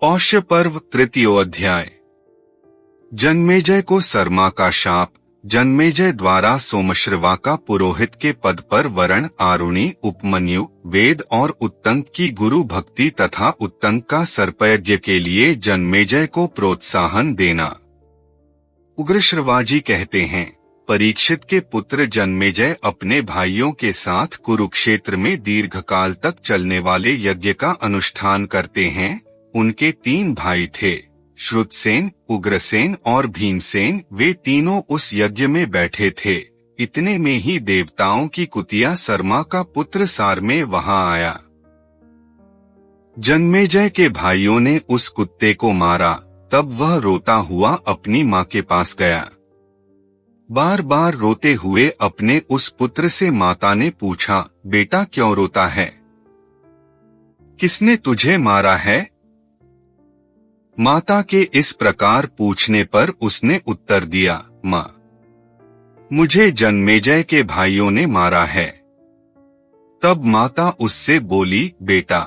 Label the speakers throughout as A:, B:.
A: पौष्य पर्व तृतीयोऽध्याय। जन्मेजय को सरमा का शाप। जन्मेजय द्वारा सोमश्रवा का पुरोहित के पद पर वरण आरुणि, उपमन्यु, वेद और उत्तंक की गुरु भक्ति तथा उत्तंक का सर्पयज्ञ के लिए जन्मेजय को प्रोत्साहन देना। उग्रश्रवाजी कहते हैं, परीक्षित के पुत्र जन्मेजय अपने भाइयों के साथ कुरुक्षेत्र में दीर्घकाल तक चलने वाले यज्ञ का अनुष्ठान करते हैं। उनके 3 भाई थे, श्रुतसेन, उग्रसेन और भीमसेन। वे तीनों उस यज्ञ में बैठे थे। इतने में ही देवताओं की कुतिया सरमा का पुत्र सारमेय वहां आया। जन्मेजय के भाइयों ने उस कुत्ते को मारा। तब वह रोता हुआ अपनी माँ के पास गया। बार बार रोते हुए अपने उस पुत्र से माता ने पूछा, बेटा क्यों रोता है? किसने तुझे मारा है? माता के इस प्रकार पूछने पर उसने उत्तर दिया, माँ, मुझे जन्मेजय के भाइयों ने मारा है। तब माता उससे बोली, बेटा,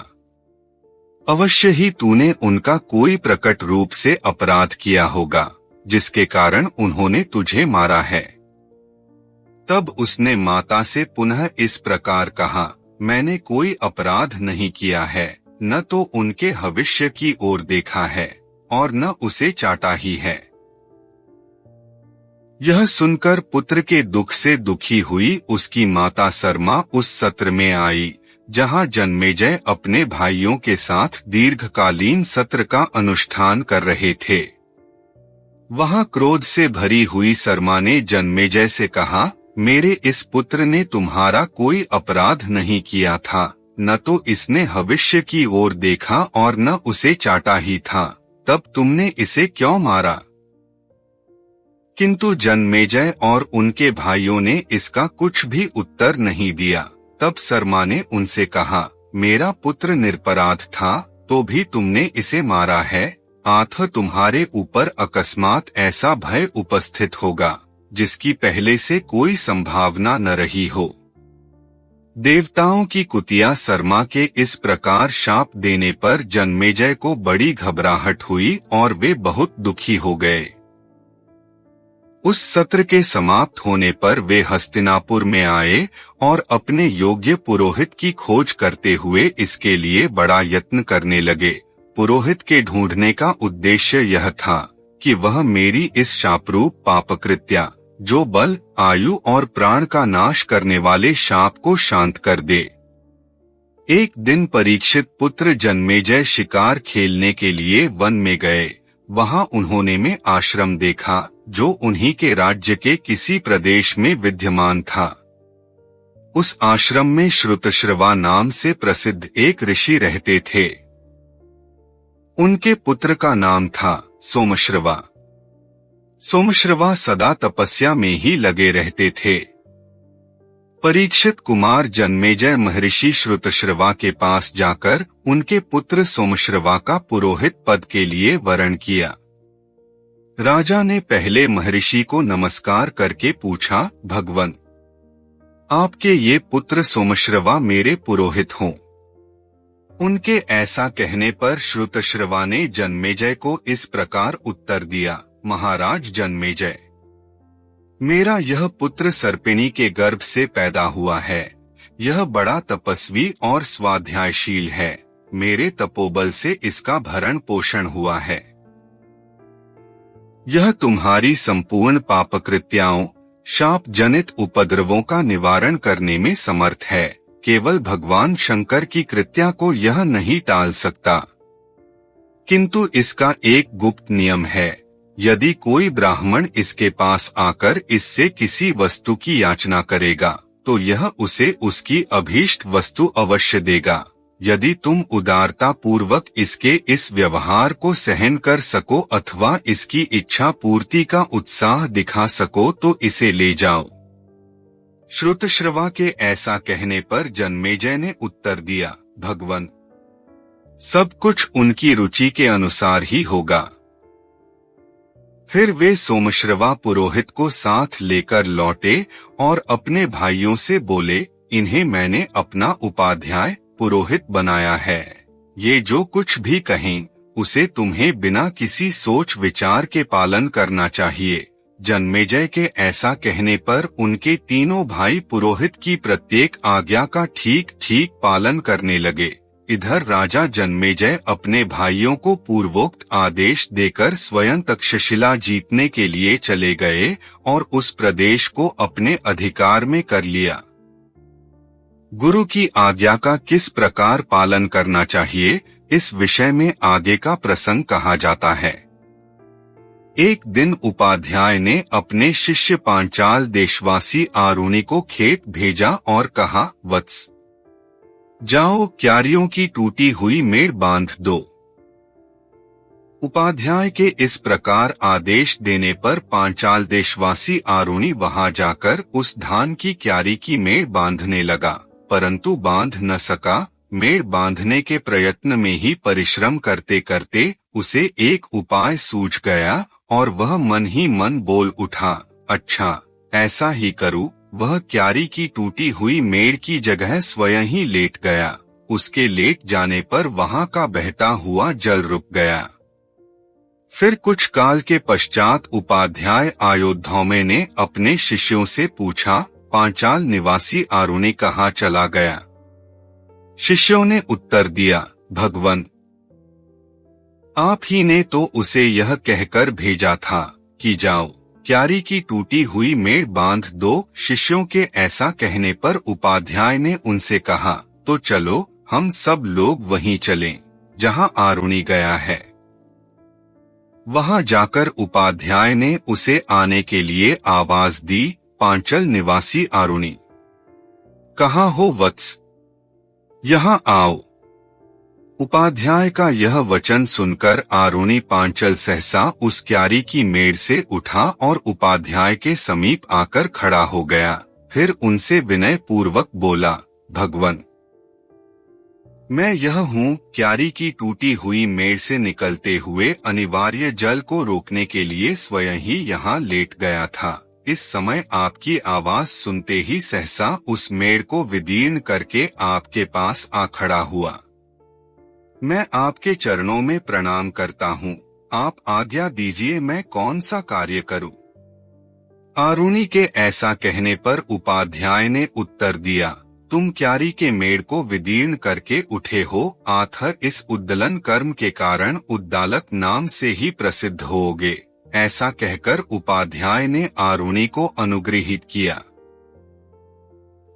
A: अवश्य ही तूने उनका कोई प्रकट रूप से अपराध किया होगा, जिसके कारण उन्होंने तुझे मारा है। तब उसने माता से पुनः इस प्रकार कहा, मैंने कोई अपराध नहीं किया है, न तो उनके भविष्य की ओर देखा है और न उसे चाटा ही है। यह सुनकर पुत्र के दुख से दुखी हुई उसकी माता सरमा उस सत्र में आई, जहां जन्मेजय अपने भाइयों के साथ दीर्घकालीन सत्र का अनुष्ठान कर रहे थे। वहां क्रोध से भरी हुई सरमा ने जन्मेजय से कहा, मेरे इस पुत्र ने तुम्हारा कोई अपराध नहीं किया था, न तो इसने भविष्य की ओर देखा और न उसे चाटा ही था, तब तुमने इसे क्यों मारा? किंतु जन्मेजय और उनके भाइयों ने इसका कुछ भी उत्तर नहीं दिया। तब सरमा ने उनसे कहा, मेरा पुत्र निरपराध था, तो भी तुमने इसे मारा है। आथ तुम्हारे ऊपर अकस्मात ऐसा भय उपस्थित होगा, जिसकी पहले से कोई संभावना न रही हो। देवताओं की कुतिया सरमा के इस प्रकार शाप देने पर जन्मेजय को बड़ी घबराहट हुई और वे बहुत दुखी हो गए। उस सत्र के समाप्त होने पर वे हस्तिनापुर में आए और अपने योग्य पुरोहित की खोज करते हुए इसके लिए बड़ा यत्न करने लगे। पुरोहित के ढूंढने का उद्देश्य यह था कि वह मेरी इस शापरूप पापकृत्या, जो बल, आयु और प्राण का नाश करने वाले शाप को शांत कर दे। एक दिन परीक्षित पुत्र जन्मेजय शिकार खेलने के लिए वन में गए। वहां उन्होंने में आश्रम देखा, जो उन्हीं के राज्य के किसी प्रदेश में विद्यमान था। उस आश्रम में श्रुतश्रवा नाम से प्रसिद्ध एक ऋषि रहते थे। उनके पुत्र का नाम था सोमश्रवा। सोमश्रवा सदा तपस्या में ही लगे रहते थे। परीक्षित कुमार जन्मेजय महर्षि श्रुतश्रवा के पास जाकर उनके पुत्र सोमश्रवा का पुरोहित पद के लिए वरण किया। राजा ने पहले महर्षि को नमस्कार करके पूछा, भगवन, आपके ये पुत्र सोमश्रवा मेरे पुरोहित हों? उनके ऐसा कहने पर श्रुतश्रवा ने जन्मेजय को इस प्रकार उत्तर दिया, महाराज जन्मेजय, मेरा यह पुत्र सर्पिणी के गर्भ से पैदा हुआ है। यह बड़ा तपस्वी और स्वाध्यायशील है। मेरे तपोबल से इसका भरण पोषण हुआ है। यह तुम्हारी संपूर्ण पापकृत्याओं, शाप जनित उपद्रवों का निवारण करने में समर्थ है। केवल भगवान शंकर की कृत्या को यह नहीं टाल सकता। किंतु इसका एक गुप्त नियम है। यदि कोई ब्राह्मण इसके पास आकर इससे किसी वस्तु की याचना करेगा, तो यह उसे उसकी अभीष्ट वस्तु अवश्य देगा। यदि तुम उदारता पूर्वक इसके इस व्यवहार को सहन कर सको अथवा इसकी इच्छा पूर्ति का उत्साह दिखा सको, तो इसे ले जाओ। श्रुतश्रवा के ऐसा कहने पर जन्मेजय ने उत्तर दिया, भगवन, सब कुछ उनकी रुचि के अनुसार ही होगा। फिर वे सोमश्रवा पुरोहित को साथ लेकर लौटे और अपने भाइयों से बोले, इन्हें मैंने अपना उपाध्याय पुरोहित बनाया है। ये जो कुछ भी कहें उसे तुम्हें बिना किसी सोच विचार के पालन करना चाहिए। जन्मेजय के ऐसा कहने पर उनके तीनों भाई पुरोहित की प्रत्येक आज्ञा का ठीक ठीक पालन करने लगे। इधर राजा जन्मेजय अपने भाइयों को पूर्वोक्त आदेश देकर स्वयं तक्षशिला जीतने के लिए चले गए और उस प्रदेश को अपने अधिकार में कर लिया। गुरु की आज्ञा का किस प्रकार पालन करना चाहिए, इस विषय में आगे का प्रसंग कहा जाता है। एक दिन उपाध्याय ने अपने शिष्य पांचाल देशवासी आरुणि को खेत भेजा और कहा, वत्स, जाओ क्यारियों की टूटी हुई मेड़ बांध दो। उपाध्याय के इस प्रकार आदेश देने पर पांचाल देशवासी आरुणि वहां जाकर उस धान की क्यारी की मेड़ बांधने लगा, परंतु बांध न सका। मेड़ बांधने के प्रयत्न में ही परिश्रम करते करते उसे एक उपाय सूझ गया और वह मन ही मन बोल उठा, अच्छा ऐसा ही करूं। वह क्यारी की टूटी हुई मेड़ की जगह स्वयं ही लेट गया। उसके लेट जाने पर वहां का बहता हुआ जल रुक गया। फिर कुछ काल के पश्चात उपाध्याय अयोध्या ने अपने शिष्यों से पूछा, पांचाल निवासी आरुणि कहाँ चला गया? शिष्यों ने उत्तर दिया, भगवन, आप ही ने तो उसे यह कहकर भेजा था कि जाओ क्यारी की टूटी हुई मेड़ बांध दो। शिष्यों के ऐसा कहने पर उपाध्याय ने उनसे कहा, तो चलो हम सब लोग वहीं चलें जहां आरुणि गया है। वहां जाकर उपाध्याय ने उसे आने के लिए आवाज दी, पांचल निवासी आरुणि, कहाँ हो वत्स, यहाँ आओ। उपाध्याय का यह वचन सुनकर आरुणि पांचल सहसा उस क्यारी की मेड़ से उठा और उपाध्याय के समीप आकर खड़ा हो गया। फिर उनसे विनय पूर्वक बोला, भगवन, मैं यह हूँ। क्यारी की टूटी हुई मेड़ से निकलते हुए अनिवार्य जल को रोकने के लिए स्वयं ही यहाँ लेट गया था। इस समय आपकी आवाज सुनते ही सहसा उस मेड़ को विदीर्ण करके आपके पास आ खड़ा हुआ। मैं आपके चरणों में प्रणाम करता हूँ। आप आज्ञा दीजिए, मैं कौन सा कार्य करूँ? आरुणि के ऐसा कहने पर उपाध्याय ने उत्तर दिया, तुम क्यारी के मेड़ को विदीर्ण करके उठे हो, आथर इस उद्दलन कर्म के कारण उद्दालक नाम से ही प्रसिद्ध होगे। ऐसा कहकर उपाध्याय ने आरुणि को अनुग्रहित किया।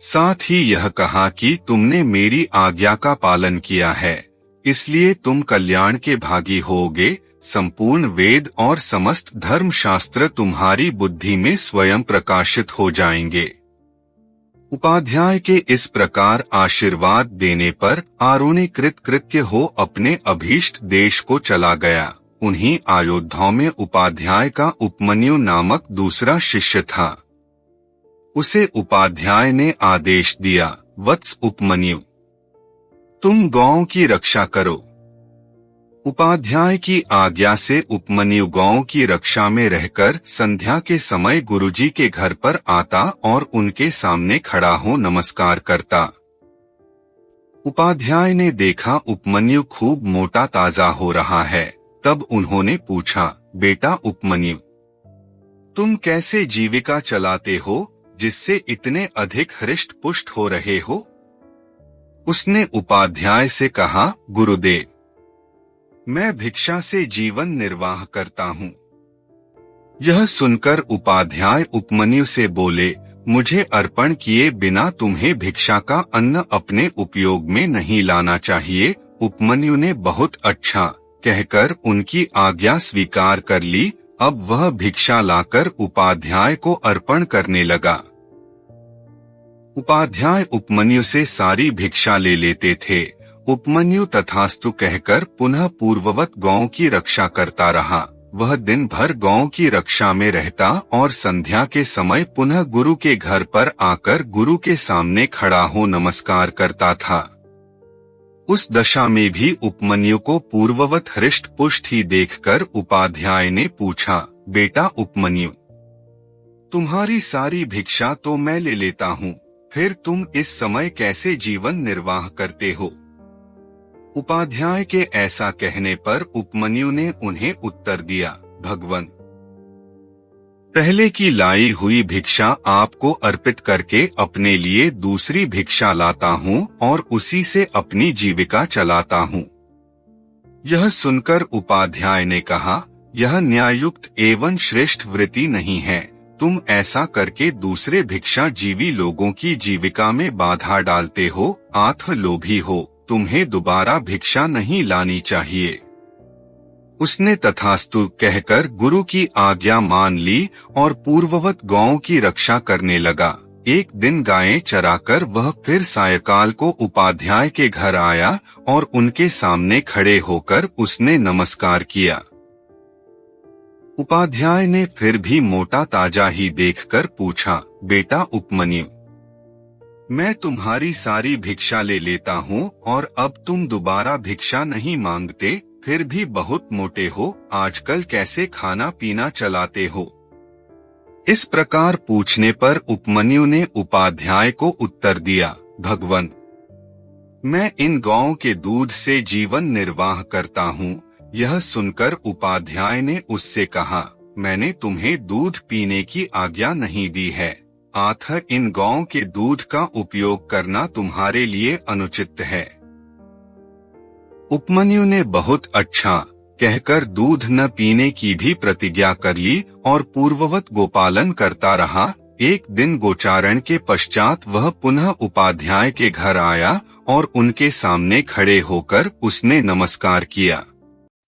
A: साथ ही यह कहा कि तुमने मेरी आज्ञा का पालन किया है, इसलिए तुम कल्याण के भागी होगे। संपूर्ण वेद और समस्त धर्मशास्त्र तुम्हारी बुद्धि में स्वयं प्रकाशित हो जाएंगे। उपाध्याय के इस प्रकार आशीर्वाद देने पर आरुणि कृतकृत्य हो अपने अभीष्ट देश को चला गया। उन्हीं अयोध्या में उपाध्याय का उपमन्यु नामक दूसरा शिष्य था। उसे उपाध्याय ने आदेश दिया, वत्स उपमन्यु, तुम गौओं की रक्षा करो। उपाध्याय की आज्ञा से उपमन्यु गौओं की रक्षा में रहकर संध्या के समय गुरुजी के घर पर आता और उनके सामने खड़ा हो नमस्कार करता। उपाध्याय ने देखा उपमन्यु खूब मोटा ताजा हो रहा है। तब उन्होंने पूछा, बेटा उपमन्यु, तुम कैसे जीविका चलाते हो जिससे इतने अधिक हृष्ट पुष्ट हो रहे हो? उसने उपाध्याय से कहा, गुरुदेव, मैं भिक्षा से जीवन निर्वाह करता हूँ। यह सुनकर उपाध्याय उपमन्यु से बोले, मुझे अर्पण किए बिना तुम्हें भिक्षा का अन्न अपने उपयोग में नहीं लाना चाहिए। उपमन्यु ने बहुत अच्छा कहकर उनकी आज्ञा स्वीकार कर ली। अब वह भिक्षा लाकर उपाध्याय को अर्पण करने लगा। उपाध्याय उपमन्यु से सारी भिक्षा ले लेते थे। उपमन्यु तथास्तु कहकर पुनः पूर्ववत गौओं की रक्षा करता रहा। वह दिन भर गौओं की रक्षा में रहता और संध्या के समय पुनः गुरु के घर पर आकर गुरु के सामने खड़ा हो नमस्कार करता था। उस दशा में भी उपमन्यु को पूर्ववत हृष्ट पुष्ट ही देखकर उपाध्याय ने पूछा, बेटा उपमन्यु, तुम्हारी सारी भिक्षा तो मैं ले लेता हूँ, फिर तुम इस समय कैसे जीवन निर्वाह करते हो? उपाध्याय के ऐसा कहने पर उपमन्यु ने उन्हें उत्तर दिया, भगवन, पहले की लाई हुई भिक्षा आपको अर्पित करके अपने लिए दूसरी भिक्षा लाता हूँ और उसी से अपनी जीविका चलाता हूँ। यह सुनकर उपाध्याय ने कहा, यह न्यायुक्त एवं श्रेष्ठ वृत्ति नहीं है। तुम ऐसा करके दूसरे भिक्षा जीवी लोगों की जीविका में बाधा डालते हो, आथ लोभी हो, तुम्हें दोबारा भिक्षा नहीं लानी चाहिए। उसने तथास्तु कहकर गुरु की आज्ञा मान ली और पूर्ववत गौओं की रक्षा करने लगा। एक दिन गायें चराकर वह फिर सायकाल को उपाध्याय के घर आया और उनके सामने खड़े होकर उसने नमस्कार किया। उपाध्याय ने फिर भी मोटा ताजा ही देखकर पूछा, बेटा उपमन्यु, मैं तुम्हारी सारी भिक्षा ले लेता हूँ और अब तुम दोबारा भिक्षा नहीं मांगते, फिर भी बहुत मोटे हो, आजकल कैसे खाना पीना चलाते हो? इस प्रकार पूछने पर उपमन्यु ने उपाध्याय को उत्तर दिया, भगवन, मैं इन गौओं के दूध से जीवन निर्वाह करता हूँ। यह सुनकर उपाध्याय ने उससे कहा, मैंने तुम्हें दूध पीने की आज्ञा नहीं दी है, अतः इन गौओं के दूध का उपयोग करना तुम्हारे लिए अनुचित है। उपमन्यु ने बहुत अच्छा कहकर दूध न पीने की भी प्रतिज्ञा कर ली और पूर्ववत गोपालन करता रहा। एक दिन गोचारण के पश्चात वह पुनः उपाध्याय के घर आया और उनके सामने खड़े होकर उसने नमस्कार किया।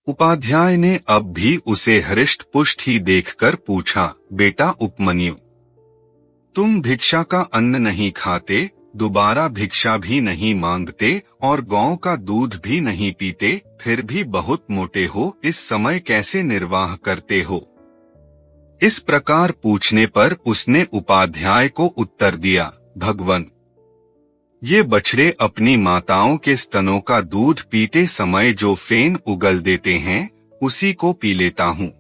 A: उपाध्याय ने अब भी उसे हृष्ट पुष्ट ही देखकर पूछा, बेटा उपमन्यु, तुम भिक्षा का अन्न नहीं खाते, दोबारा भिक्षा भी नहीं मांगते और गौ का दूध भी नहीं पीते, फिर भी बहुत मोटे हो, इस समय कैसे निर्वाह करते हो? इस प्रकार पूछने पर उसने उपाध्याय को उत्तर दिया, भगवन, ये बछड़े अपनी माताओं के स्तनों का दूध पीते समय जो फेन उगल देते हैं, उसी को पी लेता हूँ।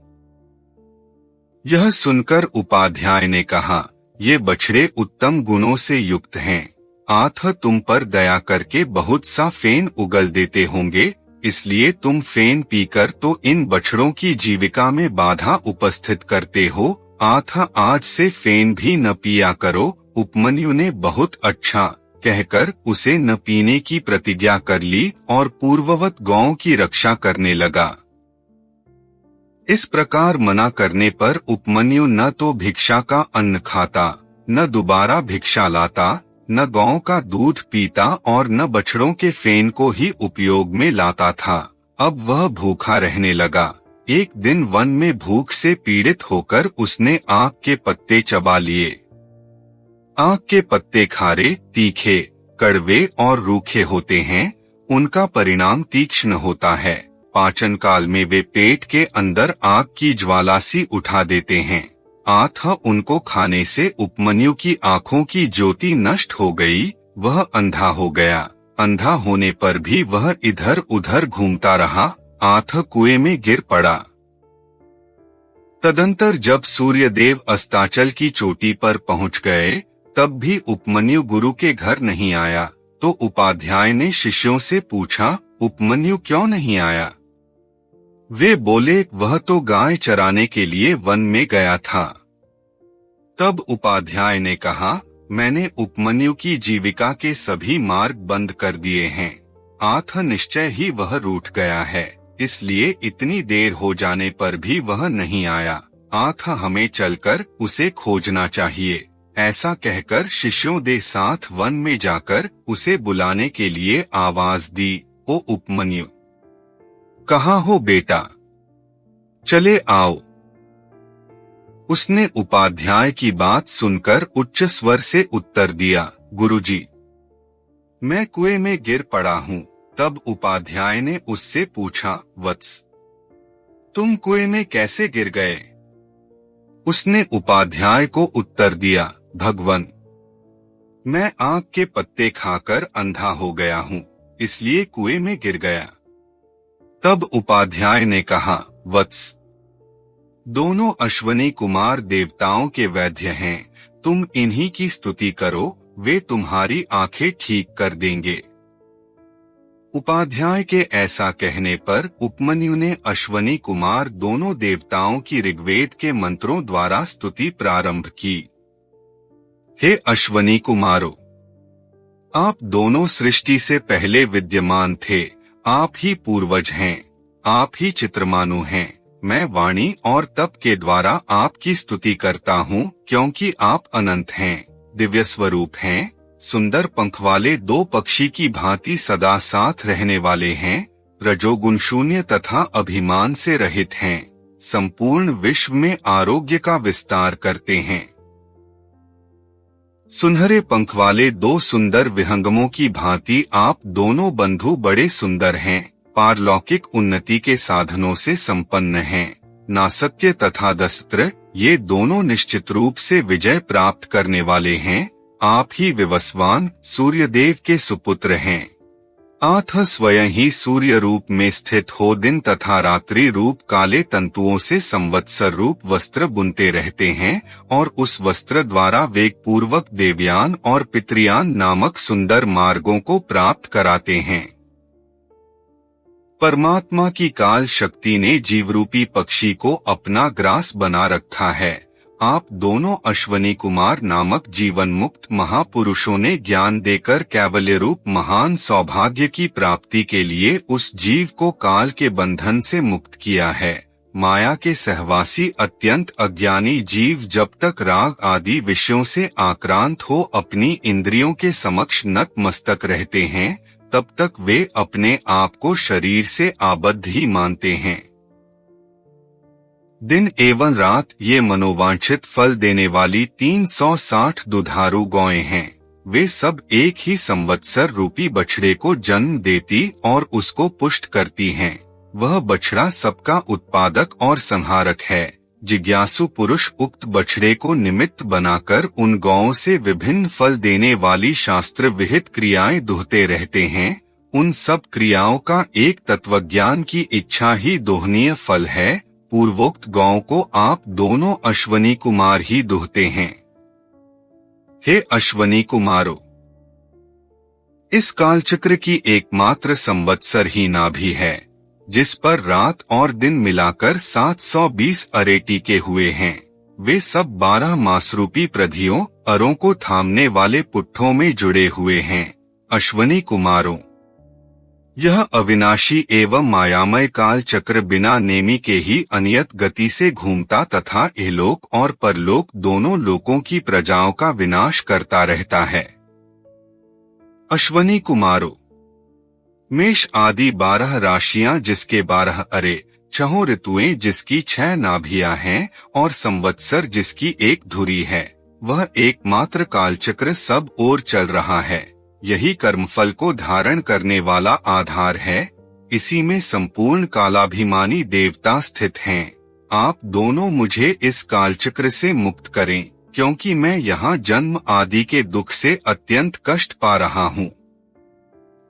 A: यह सुनकर उपाध्याय ने कहा, ये बछड़े उत्तम गुणों से युक्त हैं, अतः तुम पर दया करके बहुत सा फेन उगल देते होंगे, इसलिए तुम फेन पीकर तो इन बछड़ों की जीविका में बाधा उपस्थित करते हो, अतः आज से फेन भी न पिया करो। उपमन्यु ने बहुत अच्छा कहकर उसे न पीने की प्रतिज्ञा कर ली और पूर्ववत गौओं की रक्षा करने लगा। इस प्रकार मना करने पर उपमन्यु न तो भिक्षा का अन्न खाता, न दोबारा भिक्षा लाता, न गौओं का दूध पीता और न बछड़ों के फेन को ही उपयोग में लाता था। अब वह भूखा रहने लगा। एक दिन वन में भूख से पीड़ित होकर उसने आक के पत्ते चबा लिए। आक के पत्ते खारे, तीखे, कड़वे और रूखे होते हैं। उनका परिणाम तीक्ष्ण होता है। पाचन काल में वे पेट के अंदर आग की ज्वाला सी उठा देते हैं। अतः उनको खाने से उपमन्यु की आँखों की ज्योति नष्ट हो गई, वह अंधा हो गया। अंधा होने पर भी वह इधर उधर घूमता रहा, अतः कुएं में गिर पड़ा। तदंतर जब सूर्यदेव अस्ताचल की चोटी पर पहुंच गए, तब भी उपमन्यु गुरु के घर नहीं आया। तो उपाध्याय ने शिष्यों से पूछा, उपमन्यु क्यों नहीं आया? वे बोले, वह तो गाय चराने के लिए वन में गया था। तब उपाध्याय ने कहा, मैंने उपमन्यु की जीविका के सभी मार्ग बंद कर दिए हैं, अतः निश्चय ही वह रूठ गया है, इसलिए इतनी देर हो जाने पर भी वह नहीं आया, अतः हमें चलकर उसे खोजना चाहिए। ऐसा कहकर शिष्यों के साथ वन में जाकर उसे बुलाने के लिए आवाज दी, ओ उपमन्यु, कहाँ हो बेटा? चले आओ। उसने उपाध्याय की बात सुनकर उच्च स्वर से उत्तर दिया, गुरुजी, मैं कुएं में गिर पड़ा हूँ। तब उपाध्याय ने उससे पूछा, वत्स, तुम कुएं में कैसे गिर गए? उसने उपाध्याय को उत्तर दिया, भगवन, मैं आक के पत्ते खाकर अंधा हो गया हूँ, इसलिए कुएं में गिर गया। तब उपाध्याय ने कहा, वत्स, दोनों अश्वनी कुमार देवताओं के वैद्य हैं, तुम इन्हीं की स्तुति करो, वे तुम्हारी आंखें ठीक कर देंगे। उपाध्याय के ऐसा कहने पर उपमन्यु ने अश्वनी कुमार दोनों देवताओं की ऋग्वेद के मंत्रों द्वारा स्तुति प्रारंभ की। हे अश्वनी कुमारों, आप दोनों सृष्टि से पहले विद्यमान थे, आप ही पूर्वज हैं, आप ही चित्रमानु हैं। मैं वाणी और तप के द्वारा आपकी स्तुति करता हूँ, क्योंकि आप अनंत हैं, दिव्य स्वरूप हैं, सुंदर पंख वाले दो पक्षी की भांति सदा साथ रहने वाले हैं, रजोगुण शून्य तथा अभिमान से रहित हैं, संपूर्ण विश्व में आरोग्य का विस्तार करते हैं। सुनहरे पंख वाले दो सुंदर विहंगमों की भांति आप दोनों बंधु बड़े सुंदर हैं, पारलौकिक उन्नति के साधनों से संपन्न हैं। नासत्य तथा दस्त्र ये दोनों निश्चित रूप से विजय प्राप्त करने वाले हैं। आप ही विवस्वान सूर्यदेव के सुपुत्र हैं। आथ स्वयं ही सूर्य रूप में स्थित हो दिन तथा रात्रि रूप काले तंतुओं से संवत्सर रूप वस्त्र बुनते रहते हैं और उस वस्त्र द्वारा वेग पूर्वक देवयान और पितृयान नामक सुंदर मार्गों को प्राप्त कराते हैं। परमात्मा की काल शक्ति ने जीवरूपी पक्षी को अपना ग्रास बना रखा है। आप दोनों अश्वनी कुमार नामक जीवन मुक्त महापुरुषों ने ज्ञान देकर कैवल्य रूप महान सौभाग्य की प्राप्ति के लिए उस जीव को काल के बंधन से मुक्त किया है। माया के सहवासी अत्यंत अज्ञानी जीव जब तक राग आदि विषयों से आक्रांत हो अपनी इंद्रियों के समक्ष नतमस्तक रहते हैं, तब तक वे अपने आप को शरीर से आबद्ध ही मानते हैं। दिन एवं रात ये मनोवांछित फल देने वाली 360 दुधारू गौएं हैं। वे सब एक ही संवत्सर रूपी बछड़े को जन्म देती और उसको पुष्ट करती हैं। वह बछड़ा सबका उत्पादक और संहारक है। जिज्ञासु पुरुष उक्त बछड़े को निमित्त बनाकर उन गौओं से विभिन्न फल देने वाली शास्त्र विहित क्रियाएं दुहते रहते हैं। उन सब क्रियाओं का एक तत्वज्ञान की इच्छा ही दोहनीय फल है। पूर्वोक्त गौओं को आप दोनों अश्वनी कुमार ही दुहते हैं। हे अश्वनी कुमारों, इस कालचक्र की एकमात्र संवत्सर ही नाभि है, जिस पर रात और दिन मिलाकर 720 अरे टिके हुए हैं। वे सब 12 मासरूपी प्रधियों अरों को थामने वाले पुट्ठों में जुड़े हुए हैं। अश्वनी कुमारों, यह अविनाशी एवं मायामय काल चक्र बिना नेमी के ही अनियत गति से घूमता तथा इहलोक और परलोक दोनों लोकों की प्रजाओं का विनाश करता रहता है। अश्वनी कुमारों, मेष आदि 12 राशियां जिसके 12 अरे, 6 ऋतुएं जिसकी 6 नाभियां हैं और संवत्सर जिसकी 1 धुरी है, वह एकमात्र कालचक्र सब ओर चल रहा है। यही कर्मफल को धारण करने वाला आधार है। इसी में संपूर्ण कालाभिमानी देवता स्थित हैं। आप दोनों मुझे इस कालचक्र से मुक्त करें, क्योंकि मैं यहाँ जन्म आदि के दुख से अत्यंत कष्ट पा रहा हूँ।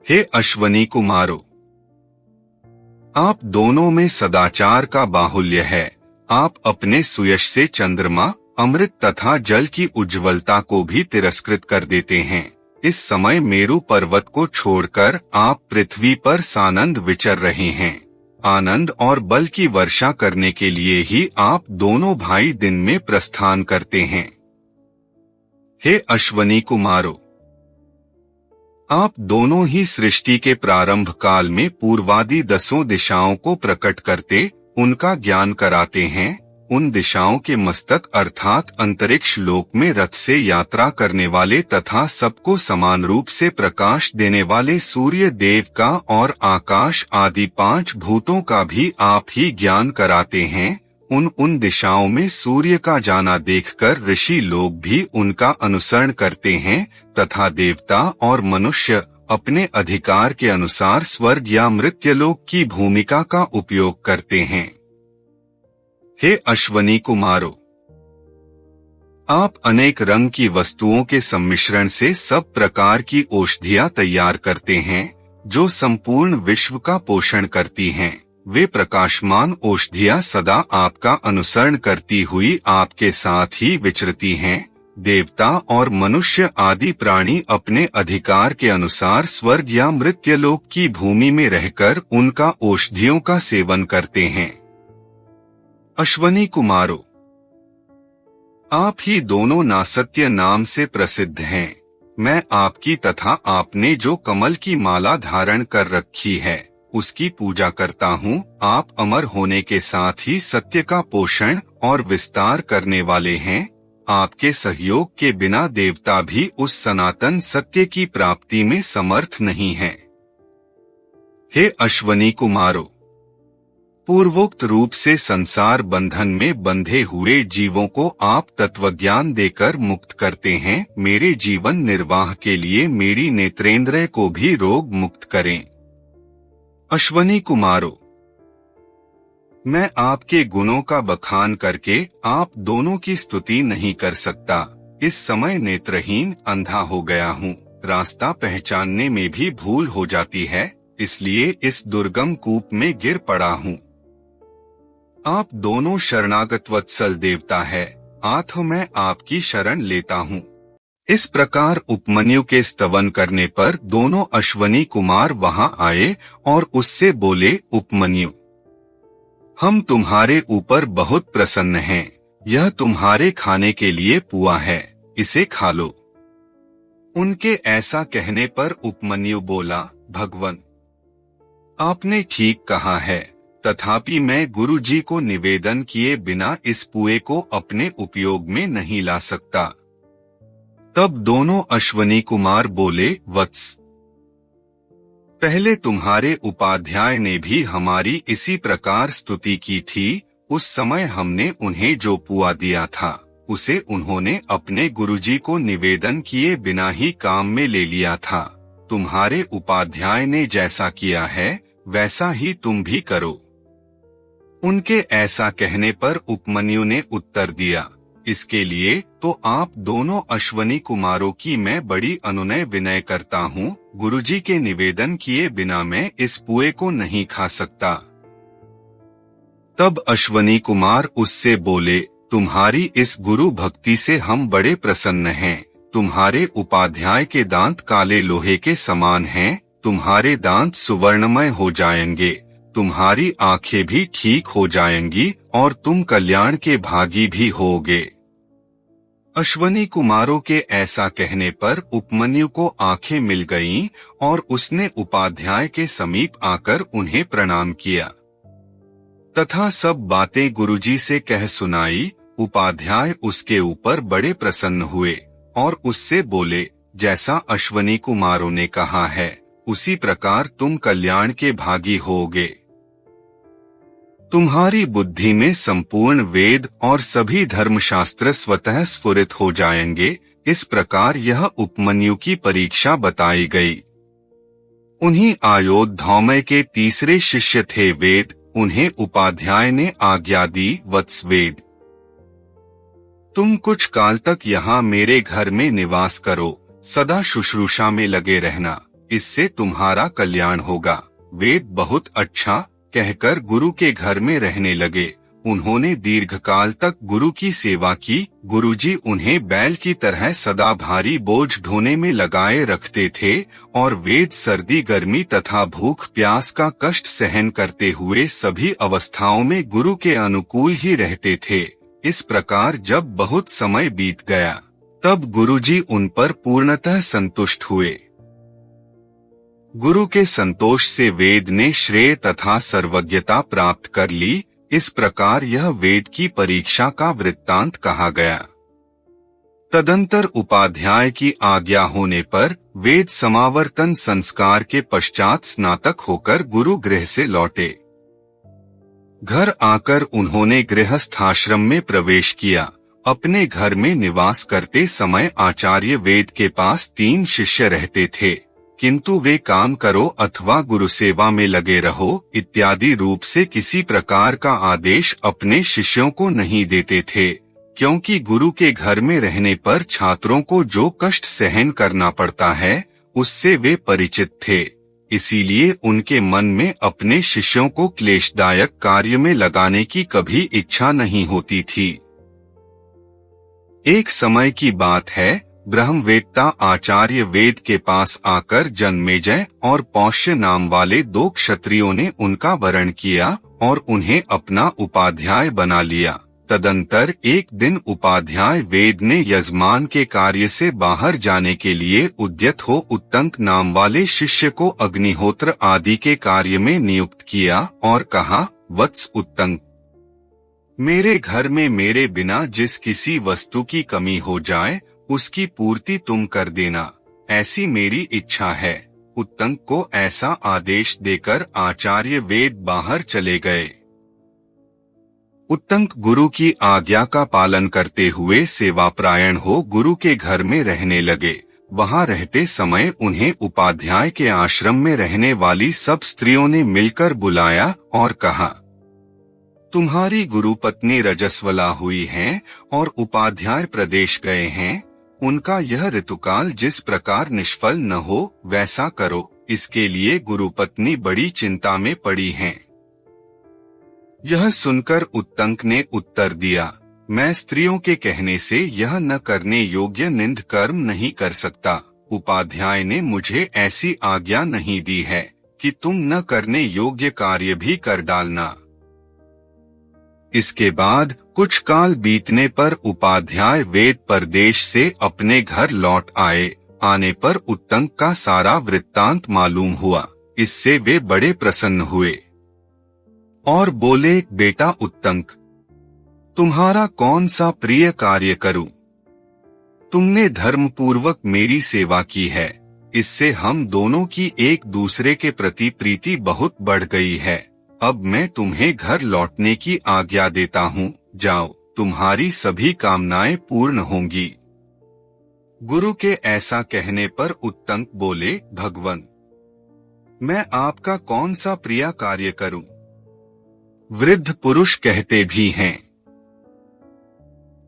A: हे अश्वनी कुमारों, आप दोनों में सदाचार का बाहुल्य है। आप अपने सुयश से चंद्रमा, अमृत तथा जल की उज्ज्वलता को भी तिरस्कृत कर देते हैं। इस समय मेरु पर्वत को छोड़कर आप पृथ्वी पर सानंद विचर रहे हैं। आनंद और बल की वर्षा करने के लिए ही आप दोनों भाई दिन में प्रस्थान करते हैं। हे अश्वनी कुमारों, आप दोनों ही सृष्टि के प्रारंभ काल में पूर्वादि 10 दिशाओं को प्रकट करते, उनका ज्ञान कराते हैं। उन दिशाओं के मस्तक अर्थात अंतरिक्ष लोक में रथ से यात्रा करने वाले तथा सबको समान रूप से प्रकाश देने वाले सूर्य देव का और आकाश आदि 5 भूतों का भी आप ही ज्ञान कराते हैं। उन दिशाओं में सूर्य का जाना देखकर ऋषि लोग भी उनका अनुसरण करते हैं तथा देवता और मनुष्य अपने अधिकार के अनुसार स्वर्ग या मृत्यलोक की भूमिका का उपयोग करते हैं। हे अश्वनी कुमारों, आप अनेक रंग की वस्तुओं के सम्मिश्रण से सब प्रकार की औषधियां तैयार करते हैं, जो संपूर्ण विश्व का पोषण करती हैं। वे प्रकाशमान औषधियां सदा आपका अनुसरण करती हुई आपके साथ ही विचरती हैं। देवता और मनुष्य आदि प्राणी अपने अधिकार के अनुसार स्वर्ग या मृत्यलोक की भूमि में रहकर उनका औषधियों का सेवन करते हैं। अश्वनी कुमारों, आप ही दोनों नासत्य नाम से प्रसिद्ध हैं। मैं आपकी तथा आपने जो कमल की माला धारण कर रखी है उसकी पूजा करता हूँ। आप अमर होने के साथ ही सत्य का पोषण और विस्तार करने वाले हैं। आपके सहयोग के बिना देवता भी उस सनातन सत्य की प्राप्ति में समर्थ नहीं हैं। हे अश्वनी कुमारों, पूर्वोक्त रूप से संसार बंधन में बंधे हुए जीवों को आप तत्वज्ञान देकर मुक्त करते हैं। मेरे जीवन निर्वाह के लिए मेरी नेत्रेंद्रिय को भी रोग मुक्त करें। अश्वनी कुमारों, मैं आपके गुणों का बखान करके आप दोनों की स्तुति नहीं कर सकता। इस समय नेत्रहीन अंधा हो गया हूँ। रास्ता पहचानने में भी भूल हो जाती है, इसलिए इस दुर्गम कूप में गिर पड़ा हूँ। आप दोनों शरणागत वत्सल देवता है, आठ मैं आपकी शरण लेता हूँ। इस प्रकार उपमन्यु के स्तवन करने पर दोनों अश्वनी कुमार वहां आए और उससे बोले, उपमन्यु, हम तुम्हारे ऊपर बहुत प्रसन्न हैं। यह तुम्हारे खाने के लिए पुआ है, इसे खा लो। उनके ऐसा कहने पर उपमन्यु बोला, भगवन, आपने ठीक कहा है, तथापि मैं गुरुजी को निवेदन किए बिना इस पुए को अपने उपयोग में नहीं ला सकता। तब दोनों अश्वनी कुमार बोले, वत्स, पहले तुम्हारे उपाध्याय ने भी हमारी इसी प्रकार स्तुति की थी। उस समय हमने उन्हें जो पुआ दिया था उसे उन्होंने अपने गुरुजी को निवेदन किए बिना ही काम में ले लिया था। तुम्हारे उपाध्याय ने जैसा किया है वैसा ही तुम भी करो। उनके ऐसा कहने पर उपमन्यु ने उत्तर दिया, इसके लिए तो आप दोनों अश्वनी कुमारों की मैं बड़ी अनुनय विनय करता हूँ। गुरुजी के निवेदन किए बिना मैं इस पुए को नहीं खा सकता। तब अश्वनी कुमार उससे बोले, तुम्हारी इस गुरु भक्ति से हम बड़े प्रसन्न हैं। तुम्हारे उपाध्याय के दांत काले लोहे के समान हैं, तुम्हारे दांत सुवर्णमय हो जाएंगे, तुम्हारी आंखें भी ठीक हो जाएंगी और तुम कल्याण के भागी भी होगे। अश्वनी कुमारों के ऐसा कहने पर उपमन्यु को आंखें मिल गईं और उसने उपाध्याय के समीप आकर उन्हें प्रणाम किया तथा सब बातें गुरुजी से कह सुनाई। उपाध्याय उसके ऊपर बड़े प्रसन्न हुए और उससे बोले, जैसा अश्वनी कुमारों ने कहा है उसी प्रकार तुम कल्याण के भागी होगे। तुम्हारी बुद्धि में संपूर्ण वेद और सभी धर्मशास्त्र स्वतः स्फुरित हो जाएंगे। इस प्रकार यह उपमन्यु की परीक्षा बताई गई। उन्हीं आयोधौमय के तीसरे शिष्य थे वेद। उन्हें उपाध्याय ने आज्ञा दी, वत्स वेद, तुम कुछ काल तक यहाँ मेरे घर में निवास करो, सदा शुश्रूषा में लगे रहना, इससे तुम्हारा कल्याण होगा। वेद बहुत अच्छा कहकर गुरु के घर में रहने लगे। उन्होंने दीर्घकाल तक गुरु की सेवा की। गुरुजी उन्हें बैल की तरह सदा भारी बोझ ढोने में लगाए रखते थे और वेद सर्दी गर्मी तथा भूख प्यास का कष्ट सहन करते हुए सभी अवस्थाओं में गुरु के अनुकूल ही रहते थे। इस प्रकार जब बहुत समय बीत गया तब गुरुजी उन पर पूर्णतः संतुष्ट हुए। गुरु के संतोष से वेद ने श्रेय तथा सर्वज्ञता प्राप्त कर ली। इस प्रकार यह वेद की परीक्षा का वृत्तांत कहा गया। तदंतर उपाध्याय की आज्ञा होने पर वेद समावर्तन संस्कार के पश्चात स्नातक होकर गुरु गृह से लौटे। घर आकर उन्होंने गृहस्थाश्रम में प्रवेश किया। अपने घर में निवास करते समय आचार्य वेद के पास 3 शिष्य रहते थे, किंतु वे काम करो अथवा गुरु सेवा में लगे रहो इत्यादि रूप से किसी प्रकार का आदेश अपने शिष्यों को नहीं देते थे, क्योंकि गुरु के घर में रहने पर छात्रों को जो कष्ट सहन करना पड़ता है उससे वे परिचित थे। इसीलिए उनके मन में अपने शिष्यों को क्लेशदायक कार्य में लगाने की कभी इच्छा नहीं होती थी। एक समय की बात है, ब्रह्मवेत्ता आचार्य वेद के पास आकर जन्मेजय और पौष्य नाम वाले दो क्षत्रियों ने उनका वरण किया और उन्हें अपना उपाध्याय बना लिया। तदंतर एक दिन उपाध्याय वेद ने यजमान के कार्य से बाहर जाने के लिए उद्यत हो उत्तंक नाम वाले शिष्य को अग्निहोत्र आदि के कार्य में नियुक्त किया और कहा, वत्स उत्तंक, मेरे घर में मेरे बिना जिस किसी वस्तु की कमी हो जाए उसकी पूर्ति तुम कर देना, ऐसी मेरी इच्छा है। उत्तंक को ऐसा आदेश देकर आचार्य वेद बाहर चले गए। उत्तंक गुरु की आज्ञा का पालन करते हुए सेवापरायण हो गुरु के घर में रहने लगे। वहां रहते समय उन्हें उपाध्याय के आश्रम में रहने वाली सब स्त्रियों ने मिलकर बुलाया और कहा, तुम्हारी गुरुपत्नी रजस्वला हुई हैं और उपाध्याय प्रदेश गए हैं। उनका यह ऋतुकाल जिस प्रकार निष्फल न हो वैसा करो, इसके लिए गुरुपत्नी बड़ी चिंता में पड़ी हैं। यह सुनकर उत्तंक ने उत्तर दिया, मैं स्त्रियों के कहने से यह न करने योग्य निंद कर्म नहीं कर सकता। उपाध्याय ने मुझे ऐसी आज्ञा नहीं दी है कि तुम न करने योग्य कार्य भी कर डालना। इसके बाद कुछ काल बीतने पर उपाध्याय वेद प्रदेश से अपने घर लौट आए। आने पर उत्तंक का सारा वृत्तांत मालूम हुआ। इससे वे बड़े प्रसन्न हुए और बोले, बेटा उत्तंक, तुम्हारा कौन सा प्रिय कार्य करूं? तुमने धर्मपूर्वक मेरी सेवा की है, इससे हम दोनों की एक दूसरे के प्रति प्रीति बहुत बढ़ गई है। अब मैं तुम्हें घर लौटने की आज्ञा देता हूँ, जाओ, तुम्हारी सभी कामनाएं पूर्ण होंगी। गुरु के ऐसा कहने पर उत्तंक बोले, भगवन, मैं आपका कौन सा प्रिय कार्य करूं? वृद्ध पुरुष कहते भी हैं,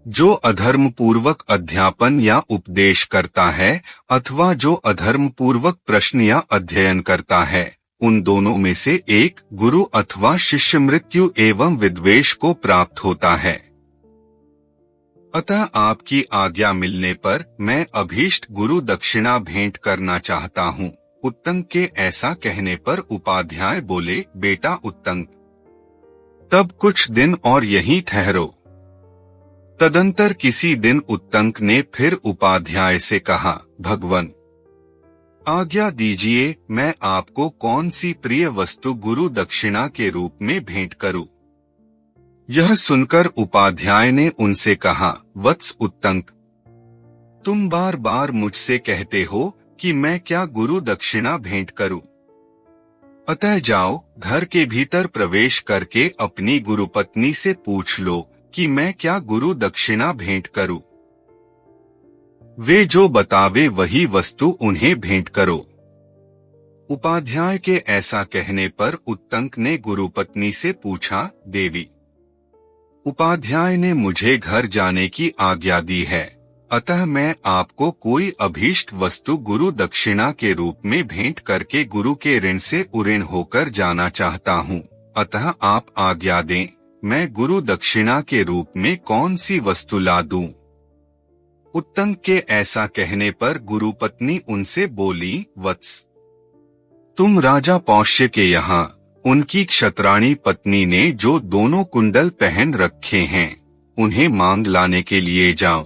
A: जो अधर्म पूर्वक अध्यापन या उपदेश करता है अथवा जो अधर्म पूर्वक प्रश्न या अध्ययन करता है, उन दोनों में से एक गुरु अथवा शिष्य मृत्यु एवं विद्वेष को प्राप्त होता है। अतः आपकी आज्ञा मिलने पर मैं अभीष्ट गुरु दक्षिणा भेंट करना चाहता हूँ। उत्तंक के ऐसा कहने पर उपाध्याय बोले, बेटा उत्तंक, तब कुछ दिन और यहीं ठहरो। तदंतर किसी दिन उत्तंक ने फिर उपाध्याय से कहा, भगवन, आज्ञा दीजिए, मैं आपको कौन सी प्रिय वस्तु गुरु दक्षिणा के रूप में भेंट करूं? यह सुनकर उपाध्याय ने उनसे कहा, वत्स उत्तंक, तुम बार बार मुझसे कहते हो कि मैं क्या गुरु दक्षिणा भेंट करूं। अतः जाओ, घर के भीतर प्रवेश करके अपनी गुरुपत्नी से पूछ लो कि मैं क्या गुरु दक्षिणा भेंट करूं। वे जो बतावे वही वस्तु उन्हें भेंट करो। उपाध्याय के ऐसा कहने पर उत्तंक ने गुरुपत्नी से पूछा, देवी, उपाध्याय ने मुझे घर जाने की आज्ञा दी है, अतः मैं आपको कोई अभीष्ट वस्तु गुरु दक्षिणा के रूप में भेंट करके गुरु के ऋण से उऋण होकर जाना चाहता हूँ। अतः आप आज्ञा दें, मैं गुरु दक्षिणा के रूप में कौन सी वस्तु ला दूं? उत्तंक के ऐसा कहने पर गुरुपत्नी उनसे बोली, वत्स, तुम राजा पौष्य के यहाँ उनकी क्षत्राणी पत्नी ने जो दोनों कुंडल पहन रखे हैं उन्हें मांग लाने के लिए जाओ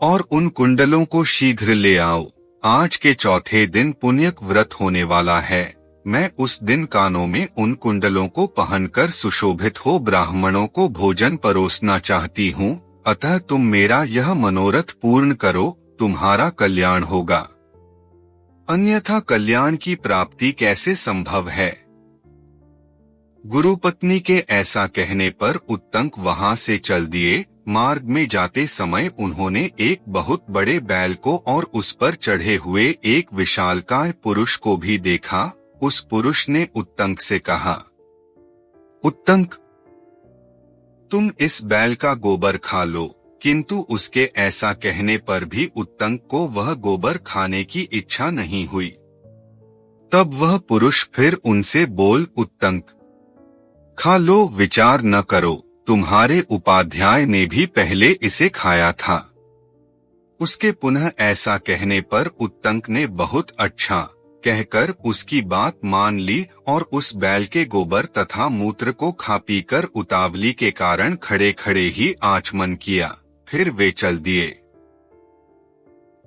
A: और उन कुंडलों को शीघ्र ले आओ। आज के चौथे दिन पुण्यक व्रत होने वाला है। मैं उस दिन कानों में उन कुंडलों को पहनकर सुशोभित हो ब्राह्मणों को भोजन परोसना चाहती हूँ। अतः तुम मेरा यह मनोरथ पूर्ण करो, तुम्हारा कल्याण होगा। अन्यथा कल्याण की प्राप्ति कैसे संभव है? गुरुपत्नी के ऐसा कहने पर उत्तंक वहां से चल दिए। मार्ग में जाते समय उन्होंने एक बहुत बड़े बैल को और उस पर चढ़े हुए एक विशालकाय पुरुष को भी देखा। उस पुरुष ने उत्तंक से कहा, उत्तंक, तुम इस बैल का गोबर खा लो। किंतु उसके ऐसा कहने पर भी उत्तंक को वह गोबर खाने की इच्छा नहीं हुई। तब वह पुरुष फिर उनसे बोल, उत्तंक, खा लो, विचार न करो। तुम्हारे उपाध्याय ने भी पहले इसे खाया था। उसके पुनः ऐसा कहने पर उत्तंक ने बहुत अच्छा कहकर उसकी बात मान ली और उस बैल के गोबर तथा मूत्र को खा पीकर उतावली के कारण खड़े खड़े ही आचमन किया। फिर वे चल दिए।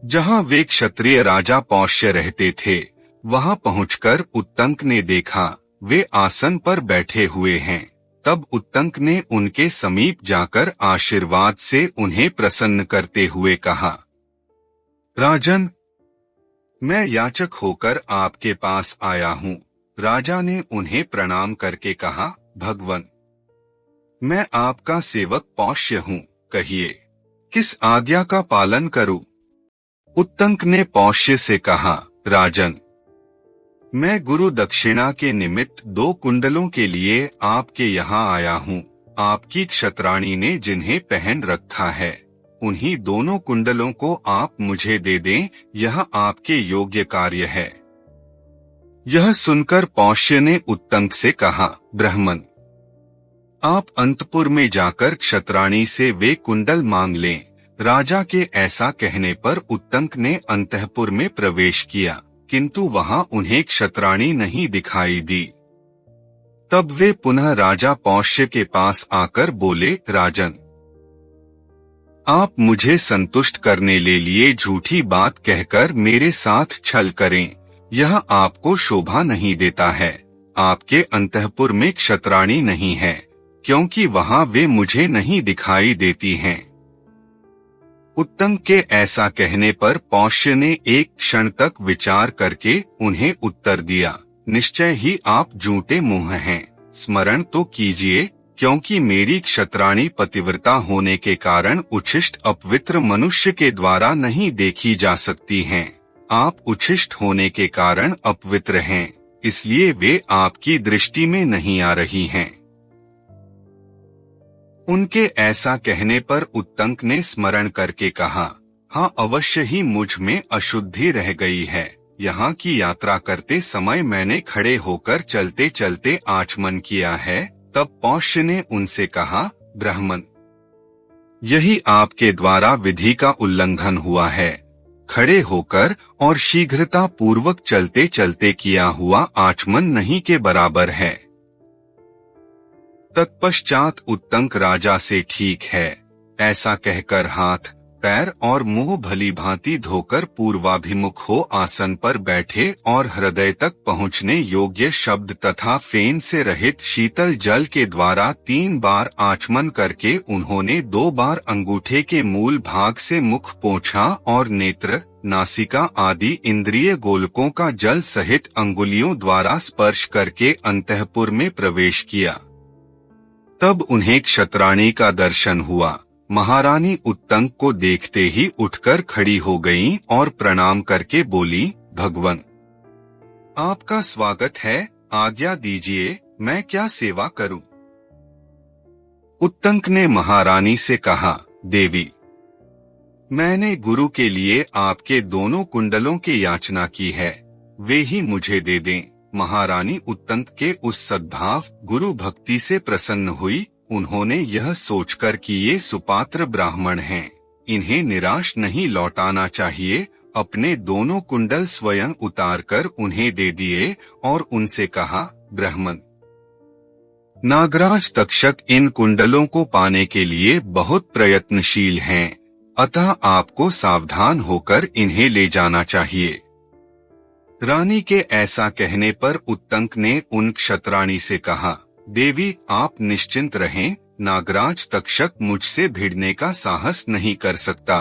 A: जहां वे क्षत्रिय राजा पौष्य रहते थे, वहां पहुंचकर उत्तंक ने देखा वे आसन पर बैठे हुए हैं। तब उत्तंक ने उनके समीप जाकर आशीर्वाद से उन्हें प्रसन्न करते हुए कहा, राजन, मैं याचक होकर आपके पास आया हूँ। राजा ने उन्हें प्रणाम करके कहा, भगवन, मैं आपका सेवक पौष्य हूँ, कहिए किस आज्ञा का पालन करूँ? उत्तंक ने पौष्य से कहा, राजन, मैं गुरु दक्षिणा के निमित्त 2 कुंडलों के लिए आपके यहाँ आया हूँ। आपकी क्षत्राणी ने जिन्हें पहन रखा है, उन्हीं दोनों कुंडलों को आप मुझे दे दें, यह आपके योग्य कार्य है। यह सुनकर पौष्य ने उत्तंक से कहा, ब्राह्मण, आप अंतपुर में जाकर क्षत्राणी से वे कुंडल मांग लें। राजा के ऐसा कहने पर उत्तंक ने अंतःपुर में प्रवेश किया, किंतु वहां उन्हें क्षत्राणी नहीं दिखाई दी। तब वे पुनः राजा पौष्य के पास आकर बोले, राजन, आप मुझे संतुष्ट करने ले लिए झूठी बात कहकर मेरे साथ छल करें, यह आपको शोभा नहीं देता है। आपके अंतःपुर में क्षत्राणी नहीं है, क्योंकि वहां वे मुझे नहीं दिखाई देती हैं। उत्तंक के ऐसा कहने पर पौष्य ने एक क्षण तक विचार करके उन्हें उत्तर दिया, निश्चय ही आप झूठे मुंह हैं। स्मरण तो कीजिए, क्योंकि मेरी क्षत्राणी पतिव्रता होने के कारण उच्छिष्ट अपवित्र मनुष्य के द्वारा नहीं देखी जा सकती हैं। आप उच्छिष्ट होने के कारण अपवित्र हैं, इसलिए वे आपकी दृष्टि में नहीं आ रही हैं। उनके ऐसा कहने पर उत्तंक ने स्मरण करके कहा, हाँ, अवश्य ही मुझ में अशुद्धि रह गई है। यहाँ की यात्रा करते समय मैंने खड़े होकर चलते चलते आचमन किया है। तब पौष्य ने उनसे कहा, ब्राह्मण, यही आपके द्वारा विधि का उल्लंघन हुआ है। खड़े होकर और शीघ्रता पूर्वक चलते चलते किया हुआ आचमन नहीं के बराबर है। तत्पश्चात उत्तंक राजा से ठीक है ऐसा कहकर हाथ, पैर और मुंह भली भांति धोकर पूर्वाभिमुख हो आसन पर बैठे और हृदय तक पहुँचने योग्य शब्द तथा फेन से रहित शीतल जल के द्वारा 3 बार आचमन करके उन्होंने 2 बार अंगूठे के मूल भाग से मुख पोंछा और नेत्र, नासिका आदि इंद्रिय गोलकों का जल सहित अंगुलियों द्वारा स्पर्श करके अंतःपुर में प्रवेश किया। तब उन्हें क्षत्राणी का दर्शन हुआ। महारानी उत्तंक को देखते ही उठकर खड़ी हो गईं और प्रणाम करके बोली, भगवन, आपका स्वागत है, आज्ञा दीजिए, मैं क्या सेवा करूं? उत्तंक ने महारानी से कहा, देवी, मैंने गुरु के लिए आपके दोनों कुंडलों की याचना की है, वे ही मुझे दे दें। महारानी उत्तंक के उस सद्भाव गुरु भक्ति से प्रसन्न हुई। उन्होंने यह सोचकर कि ये सुपात्र ब्राह्मण हैं, इन्हें निराश नहीं लौटाना चाहिए, अपने दोनों कुंडल स्वयं उतारकर उन्हें दे दिए और उनसे कहा, ब्राह्मण, नागराज तक्षक इन कुंडलों को पाने के लिए बहुत प्रयत्नशील हैं, अतः आपको सावधान होकर इन्हें ले जाना चाहिए। रानी के ऐसा कहने पर उत्तंक ने उन क्षत्राणी से कहा, देवी, आप निश्चिंत रहें, नागराज तक्षक मुझसे भिड़ने का साहस नहीं कर सकता।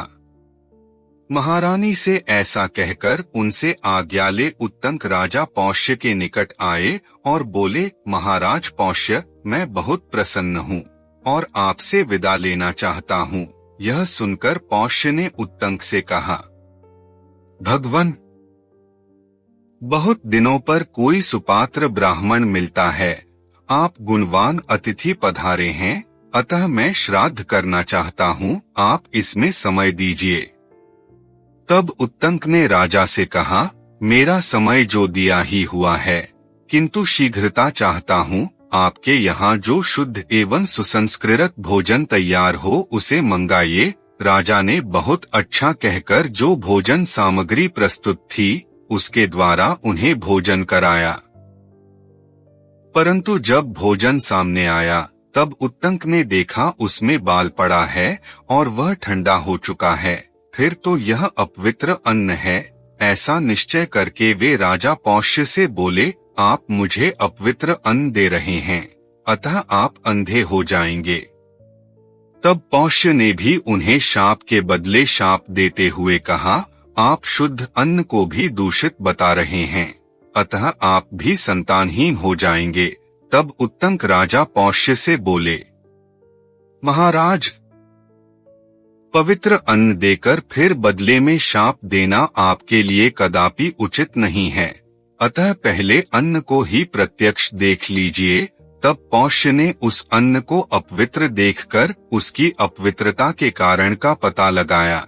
A: महारानी से ऐसा कहकर उनसे आज्ञा ले उत्तंक राजा पौष्य के निकट आए और बोले, महाराज पौष्य, मैं बहुत प्रसन्न हूँ और आपसे विदा लेना चाहता हूँ। यह सुनकर पौष्य ने उत्तंक से कहा, भगवन, बहुत दिनों पर कोई सुपात्र ब्राह्मण मिलता है। आप गुणवान अतिथि पधारे हैं, अतः मैं श्राद्ध करना चाहता हूँ, आप इसमें समय दीजिए। तब उत्तंक ने राजा से कहा, मेरा समय जो दिया ही हुआ है, किंतु शीघ्रता चाहता हूँ, आपके यहाँ जो शुद्ध एवं सुसंस्कृत भोजन तैयार हो उसे मंगाइए। राजा ने बहुत अच्छा कहकर जो भोजन सामग्री प्रस्तुत थी उसके द्वारा उन्हें भोजन कराया। परंतु जब भोजन सामने आया तब उत्तंक ने देखा उसमें बाल पड़ा है और वह ठंडा हो चुका है। फिर तो यह अपवित्र अन्न है। ऐसा निश्चय करके वे राजा पौष्य से बोले, आप मुझे अपवित्र अन्न दे रहे हैं, अतः आप अंधे हो जाएंगे। तब पौष्य ने भी उन्हें शाप के बदले शाप देते हुए कहा, आप शुद्ध अन्न को भी दूषित बता रहे हैं, अतः आप भी संतानहीन हो जाएंगे। तब उत्तंक राजा पौष्य से बोले, महाराज, पवित्र अन्न देकर फिर बदले में शाप देना आपके लिए कदापि उचित नहीं है, अतः पहले अन्न को ही प्रत्यक्ष देख लीजिए। तब पौष्य ने उस अन्न को अपवित्र देखकर उसकी अपवित्रता के कारण का पता लगाया।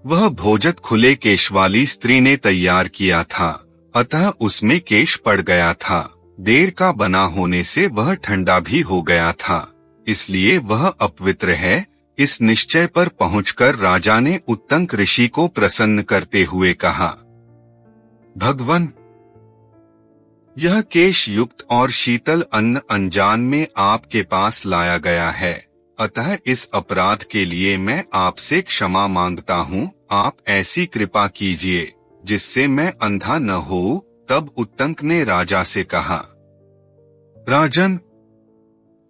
A: वह भोजन खुले केश वाली स्त्री ने तैयार किया था, अतः उसमें केश पड़ गया था। देर का बना होने से वह ठंडा भी हो गया था, इसलिए वह अपवित्र है। इस निश्चय पर पहुंचकर राजा ने उत्तंक ऋषि को प्रसन्न करते हुए कहा, भगवन, यह केश युक्त और शीतल अन्न अनजान में आपके पास लाया गया है, अतः इस अपराध के लिए मैं आपसे क्षमा मांगता हूँ। आप ऐसी कृपा कीजिए जिससे मैं अंधा न हो। तब उत्तंक ने राजा से कहा, राजन,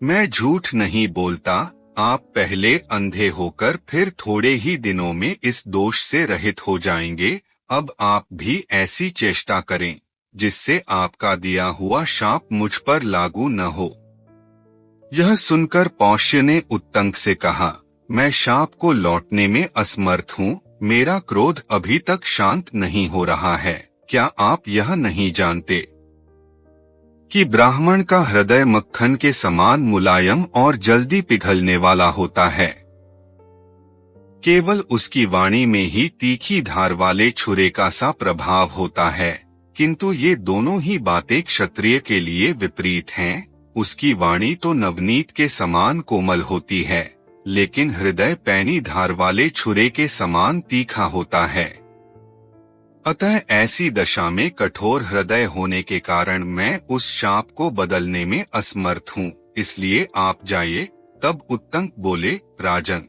A: मैं झूठ नहीं बोलता। आप पहले अंधे होकर फिर थोड़े ही दिनों में इस दोष से रहित हो जाएंगे। अब आप भी ऐसी चेष्टा करें जिससे आपका दिया हुआ शाप मुझ पर लागू न हो। यह सुनकर पौष्य ने उत्तंक से कहा, मैं शाप को लौटने में असमर्थ हूँ। मेरा क्रोध अभी तक शांत नहीं हो रहा है। क्या आप यह नहीं जानते कि ब्राह्मण का हृदय मक्खन के समान मुलायम और जल्दी पिघलने वाला होता है? केवल उसकी वाणी में ही तीखी धार वाले छुरे का सा प्रभाव होता है, किंतु ये दोनों ही बातें क्षत्रिय के लिए विपरीत हैं। उसकी वाणी तो नवनीत के समान कोमल होती है, लेकिन हृदय पैनी धार वाले छुरे के समान तीखा होता है। अतः ऐसी दशा में कठोर हृदय होने के कारण मैं उस शाप को बदलने में असमर्थ हूँ, इसलिए आप जाइए। तब उत्तंक बोले, राजन,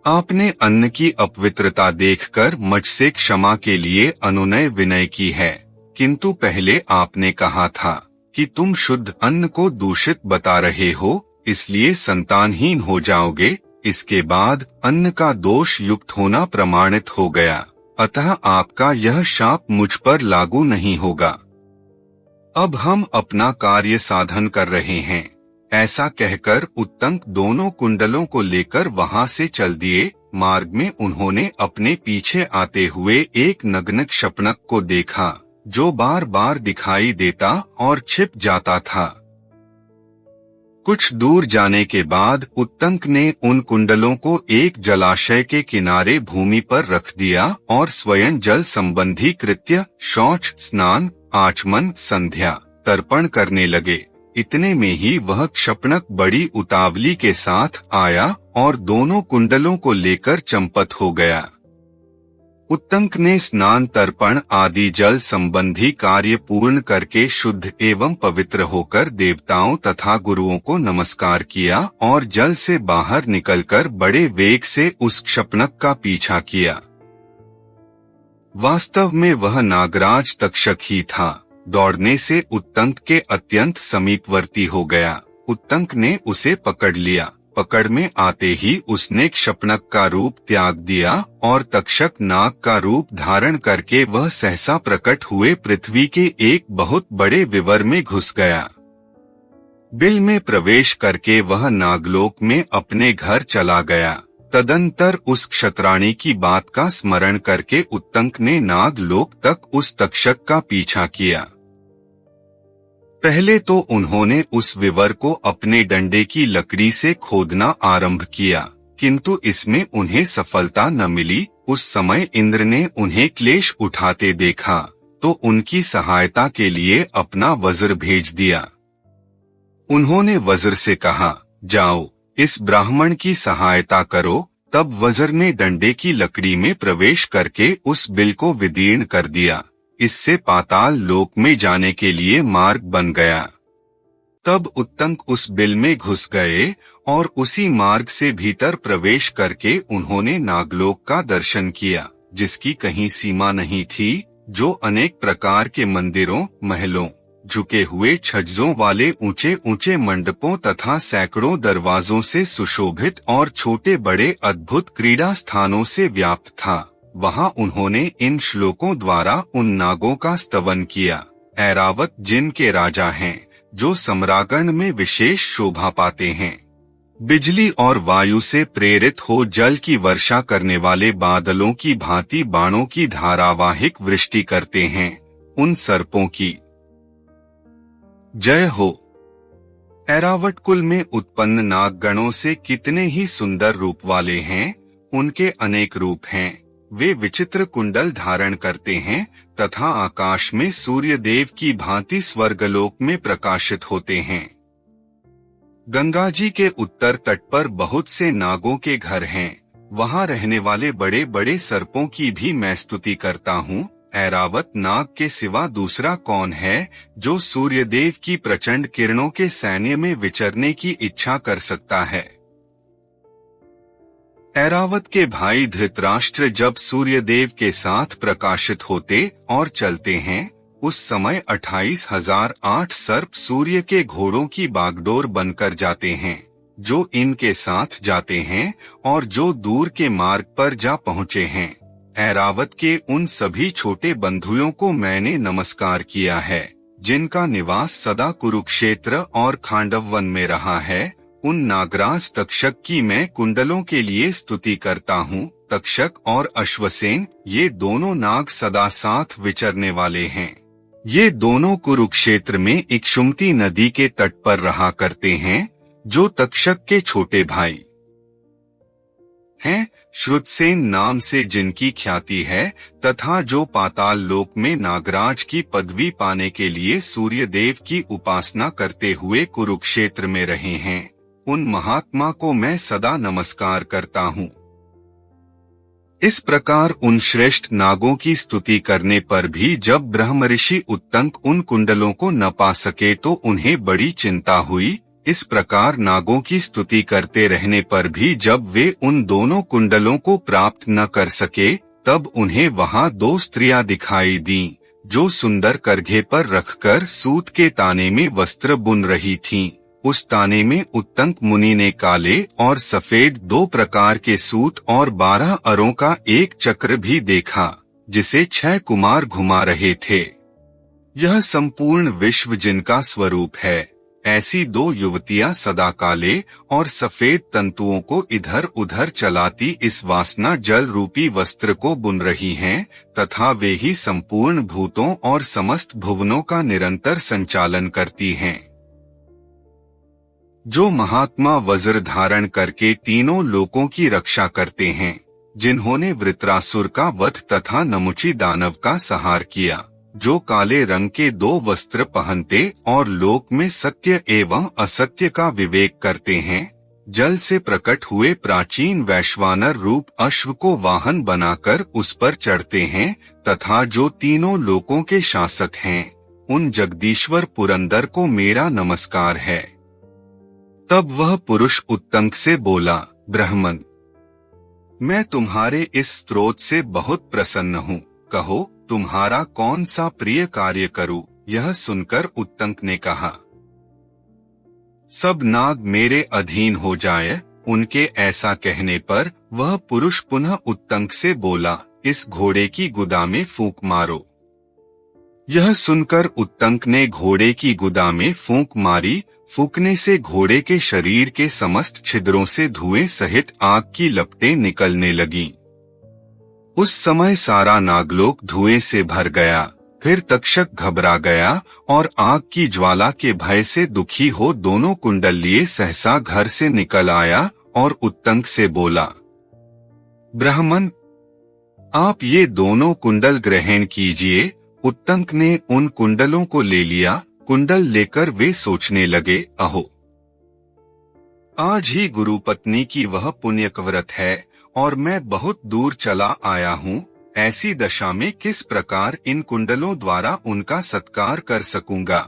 A: आपने अन्न की अपवित्रता देखकर मुझसे क्षमा के लिए अनुनय विनय की है, किंतु पहले आपने कहा था कि तुम शुद्ध अन्न को दूषित बता रहे हो, इसलिए संतानहीन हो जाओगे। इसके बाद अन्न का दोष युक्त होना प्रमाणित हो गया, अतः आपका यह शाप मुझ पर लागू नहीं होगा। अब हम अपना कार्य साधन कर रहे हैं। ऐसा कहकर उत्तंक दोनों कुंडलों को लेकर वहां से चल दिए। मार्ग में उन्होंने अपने पीछे आते हुए एक नग्न क्षपणक को देखा, जो बार बार दिखाई देता और छिप जाता था। कुछ दूर जाने के बाद उत्तंक ने उन कुंडलों को एक जलाशय के किनारे भूमि पर रख दिया और स्वयं जल संबंधी कृत्य, शौच, स्नान, आचमन, संध्या, तर्पण करने लगे। इतने में ही वह क्षपणक बड़ी उतावली के साथ आया और दोनों कुंडलों को लेकर चंपत हो गया। उत्तंक ने स्नान, तर्पण आदि जल संबंधी कार्य पूर्ण करके शुद्ध एवं पवित्र होकर देवताओं तथा गुरुओं को नमस्कार किया और जल से बाहर निकलकर बड़े वेग से उस क्षपणक का पीछा किया। वास्तव में वह नागराज तक्षक ही था। दौड़ने से उत्तंक के अत्यंत समीपवर्ती हो गया। उत्तंक ने उसे पकड़ लिया। पकड़ में आते ही उसने क्षपणक का रूप त्याग दिया और तक्षक नाग का रूप धारण करके वह सहसा प्रकट हुए पृथ्वी के एक बहुत बड़े विवर में घुस गया। बिल में प्रवेश करके वह नागलोक में अपने घर चला गया। तदंतर उस क्षत्राणी की बात का स्मरण करके उत्तंक ने नागलोक तक उस तक्षक का पीछा किया। पहले तो उन्होंने उस विवर को अपने डंडे की लकड़ी से खोदना आरंभ किया, किंतु इसमें उन्हें सफलता न मिली। उस समय इंद्र ने उन्हें क्लेश उठाते देखा तो उनकी सहायता के लिए अपना वज्र भेज दिया। उन्होंने वज्र से कहा, जाओ इस ब्राह्मण की सहायता करो। तब वज्र ने डंडे की लकड़ी में प्रवेश करके उस बिल को विदीर्ण कर दिया। इससे पाताल लोक में जाने के लिए मार्ग बन गया। तब उत्तंक उस बिल में घुस गए और उसी मार्ग से भीतर प्रवेश करके उन्होंने नागलोक का दर्शन किया, जिसकी कहीं सीमा नहीं थी, जो अनेक प्रकार के मंदिरों, महलों, झुके हुए छज्जों वाले ऊंचे ऊंचे मंडपों तथा सैकड़ों दरवाजों से सुशोभित और छोटे बड़े अद्भुत क्रीड़ा स्थानों से व्याप्त था। वहां उन्होंने इन श्लोकों द्वारा उन नागों का स्तवन किया। ऐरावत जिनके राजा हैं, जो सम्रागण में विशेष शोभा पाते हैं, बिजली और वायु से प्रेरित हो जल की वर्षा करने वाले बादलों की भांति बाणों की धारावाहिक वृष्टि करते हैं, उन सर्पों की जय हो। ऐरावत कुल में उत्पन्न नागगणों से कितने ही सुंदर रूप वाले हैं। उनके अनेक रूप हैं। वे विचित्र कुंडल धारण करते हैं तथा आकाश में सूर्य देव की भांति स्वर्गलोक में प्रकाशित होते हैं। गंगा जी के उत्तर तट पर बहुत से नागों के घर हैं। वहां रहने वाले बड़े बड़े सर्पों की भी मैं स्तुति करता हूँ। ऐरावत नाग के सिवा दूसरा कौन है जो सूर्यदेव की प्रचंड किरणों के सैन्य में विचरने की इच्छा कर सकता है। ऐरावत के भाई धृतराष्ट्र जब सूर्यदेव के साथ प्रकाशित होते और चलते हैं, उस समय 28,008 सर्प सूर्य के घोड़ों की बागडोर बनकर जाते हैं, जो इनके साथ जाते हैं और जो दूर के मार्ग पर जा पहुँचे हैं। ऐरावत के उन सभी छोटे बंधुओं को मैंने नमस्कार किया है, जिनका निवास सदा कुरुक्षेत्र और खांडव वन में रहा है। उन नागराज तक्षक की मैं कुंडलों के लिए स्तुति करता हूँ। तक्षक और अश्वसेन, ये दोनों नाग सदा साथ विचरने वाले हैं। ये दोनों कुरुक्षेत्र में इक्षुमती नदी के तट पर रहा करते हैं, जो तक्षक के छोटे भाई हैं। श्रुतसेन नाम से जिनकी ख्याति है तथा जो पाताल लोक में नागराज की पदवी पाने के लिए सूर्यदेव की उपासना करते हुए कुरुक्षेत्र में रहे हैं, उन महात्मा को मैं सदा नमस्कार करता हूँ। इस प्रकार उन श्रेष्ठ नागों की स्तुति करने पर भी जब ब्रह्मऋषि उत्तंक उन कुंडलों को न पा सके तो उन्हें बड़ी चिंता हुई। इस प्रकार नागों की स्तुति करते रहने पर भी जब वे उन दोनों कुंडलों को प्राप्त न कर सके, तब उन्हें वहां 2 स्त्रियां दिखाई दीं, जो सुंदर करघे पर रखकर सूत के ताने में वस्त्र बुन रही थीं। उस ताने में उत्तंक मुनि ने काले और सफेद 2 प्रकार के सूत और 12 अरों का एक चक्र भी देखा, जिसे 6 कुमार घुमा रहे थे। यह संपूर्ण विश्व जिनका स्वरूप है। ऐसी 2 युवतियां सदा काले और सफेद तंतुओं को इधर उधर चलाती इस वासना जल रूपी वस्त्र को बुन रही हैं, तथा वे ही संपूर्ण भूतों और समस्त भुवनों का निरंतर संचालन करती हैं। जो महात्मा वज्र धारण करके तीनों लोकों की रक्षा करते हैं, जिन्होंने वृत्रासुर का वध तथा नमुची दानव का संहार किया, जो काले रंग के 2 वस्त्र पहनते और लोक में सत्य एवं असत्य का विवेक करते हैं, जल से प्रकट हुए प्राचीन वैश्वानर रूप अश्व को वाहन बनाकर उस पर चढ़ते हैं, तथा जो तीनों लोकों के शासक हैं, उन जगदीश्वर पुरंदर को मेरा नमस्कार है। तब वह पुरुष उत्तंक से बोला, ब्राह्मण, मैं तुम्हारे इस स्तोत्र से बहुत प्रसन्न हूँ। कहो, तुम्हारा कौन सा प्रिय कार्य करूं? यह सुनकर उत्तंक ने कहा, सब नाग मेरे अधीन हो जाए। उनके ऐसा कहने पर वह पुरुष पुनः उत्तंक से बोला, इस घोड़े की गुदा में फूंक मारो। यह सुनकर उत्तंक ने घोड़े की गुदा में फूंक मारी। फूंकने से घोड़े के शरीर के समस्त छिद्रों से धुएं सहित आग की लपटें निकलने लगीं। उस समय सारा नागलोक धुएं से भर गया। फिर तक्षक घबरा गया और आग की ज्वाला के भय से दुखी हो दोनों कुंडल लिए सहसा घर से निकल आया और उत्तंक से बोला, ब्राह्मण, आप ये दोनों कुंडल ग्रहण कीजिए। उत्तंक ने उन कुंडलों को ले लिया। कुंडल लेकर वे सोचने लगे, अहो, आज ही गुरु पत्नी की वह पुण्यव्रत है और मैं बहुत दूर चला आया हूँ। ऐसी दशा में किस प्रकार इन कुंडलों द्वारा उनका सत्कार कर सकूंगा।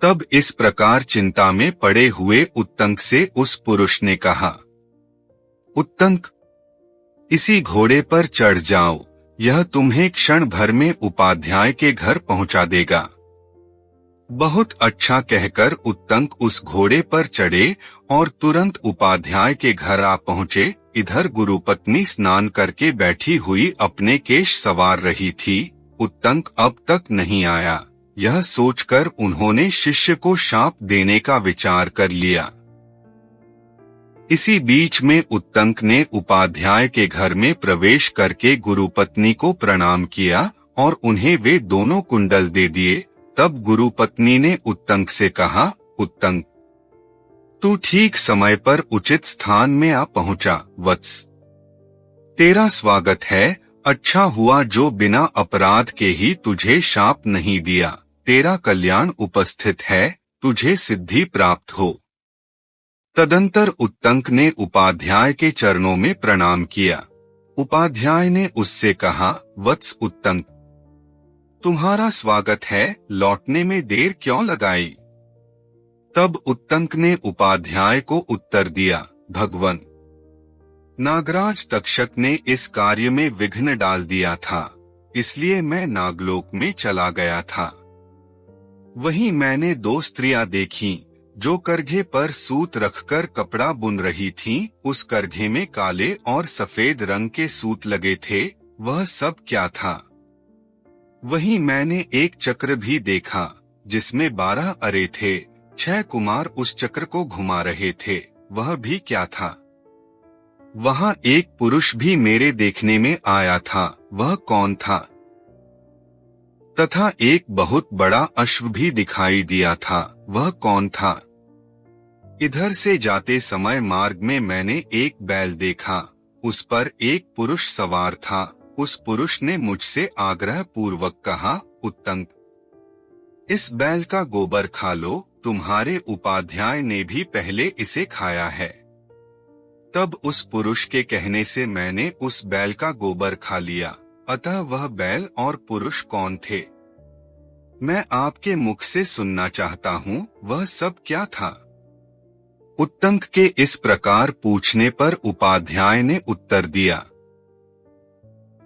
A: तब इस प्रकार चिंता में पड़े हुए उत्तंक से उस पुरुष ने कहा, उत्तंक, इसी घोड़े पर चढ़ जाओ, यह तुम्हें क्षण भर में उपाध्याय के घर पहुंचा देगा। बहुत अच्छा कहकर उत्तंक उस घोड़े पर चढ़े और तुरंत उपाध्याय के घर आ पहुंचे। इधर गुरुपत्नी स्नान करके बैठी हुई अपने केश संवार रही थी। उत्तंक अब तक नहीं आया, यह सोचकर उन्होंने शिष्य को शाप देने का विचार कर लिया। इसी बीच में उत्तंक ने उपाध्याय के घर में प्रवेश करके गुरुपत्नी को प्रणाम किया और उन्हें वे दोनों कुंडल दे दिए। तब गुरुपत्नी ने उत्तंक से कहा, उत्तंक, तू ठीक समय पर उचित स्थान में आ पहुंचा। वत्स, तेरा स्वागत है। अच्छा हुआ जो बिना अपराध के ही तुझे शाप नहीं दिया। तेरा कल्याण उपस्थित है, तुझे सिद्धि प्राप्त हो। तदंतर उत्तंक ने उपाध्याय के चरणों में प्रणाम किया। उपाध्याय ने उससे कहा, वत्स उत्तंक, तुम्हारा स्वागत है, लौटने में देर क्यों लगाई। तब उत्तंक ने उपाध्याय को उत्तर दिया, भगवन, नागराज तक्षक ने इस कार्य में विघ्न डाल दिया था, इसलिए मैं नागलोक में चला गया था। वहीं मैंने दो स्त्रियां देखीं, जो करघे पर सूत रखकर कपड़ा बुन रही थीं। उस करघे में काले और सफेद रंग के सूत लगे थे। वह सब क्या था। वहीं मैंने एक चक्र भी देखा, जिसमें 12 अरे थे। 6 कुमार उस चक्र को घुमा रहे थे। वह भी क्या था। वहां एक पुरुष भी मेरे देखने में आया था। वह कौन था। तथा एक बहुत बड़ा अश्व भी दिखाई दिया था। वह कौन था। इधर से जाते समय मार्ग में मैंने एक बैल देखा, उस पर एक पुरुष सवार था। उस पुरुष ने मुझसे आग्रह पूर्वक कहा, उत्तंक, इस बैल का गोबर खा लो, तुम्हारे उपाध्याय ने भी पहले इसे खाया है। तब उस पुरुष के कहने से मैंने उस बैल का गोबर खा लिया। अतः वह बैल और पुरुष कौन थे, मैं आपके मुख से सुनना चाहता हूँ। वह सब क्या था। उत्तंक के इस प्रकार पूछने पर उपाध्याय ने उत्तर दिया,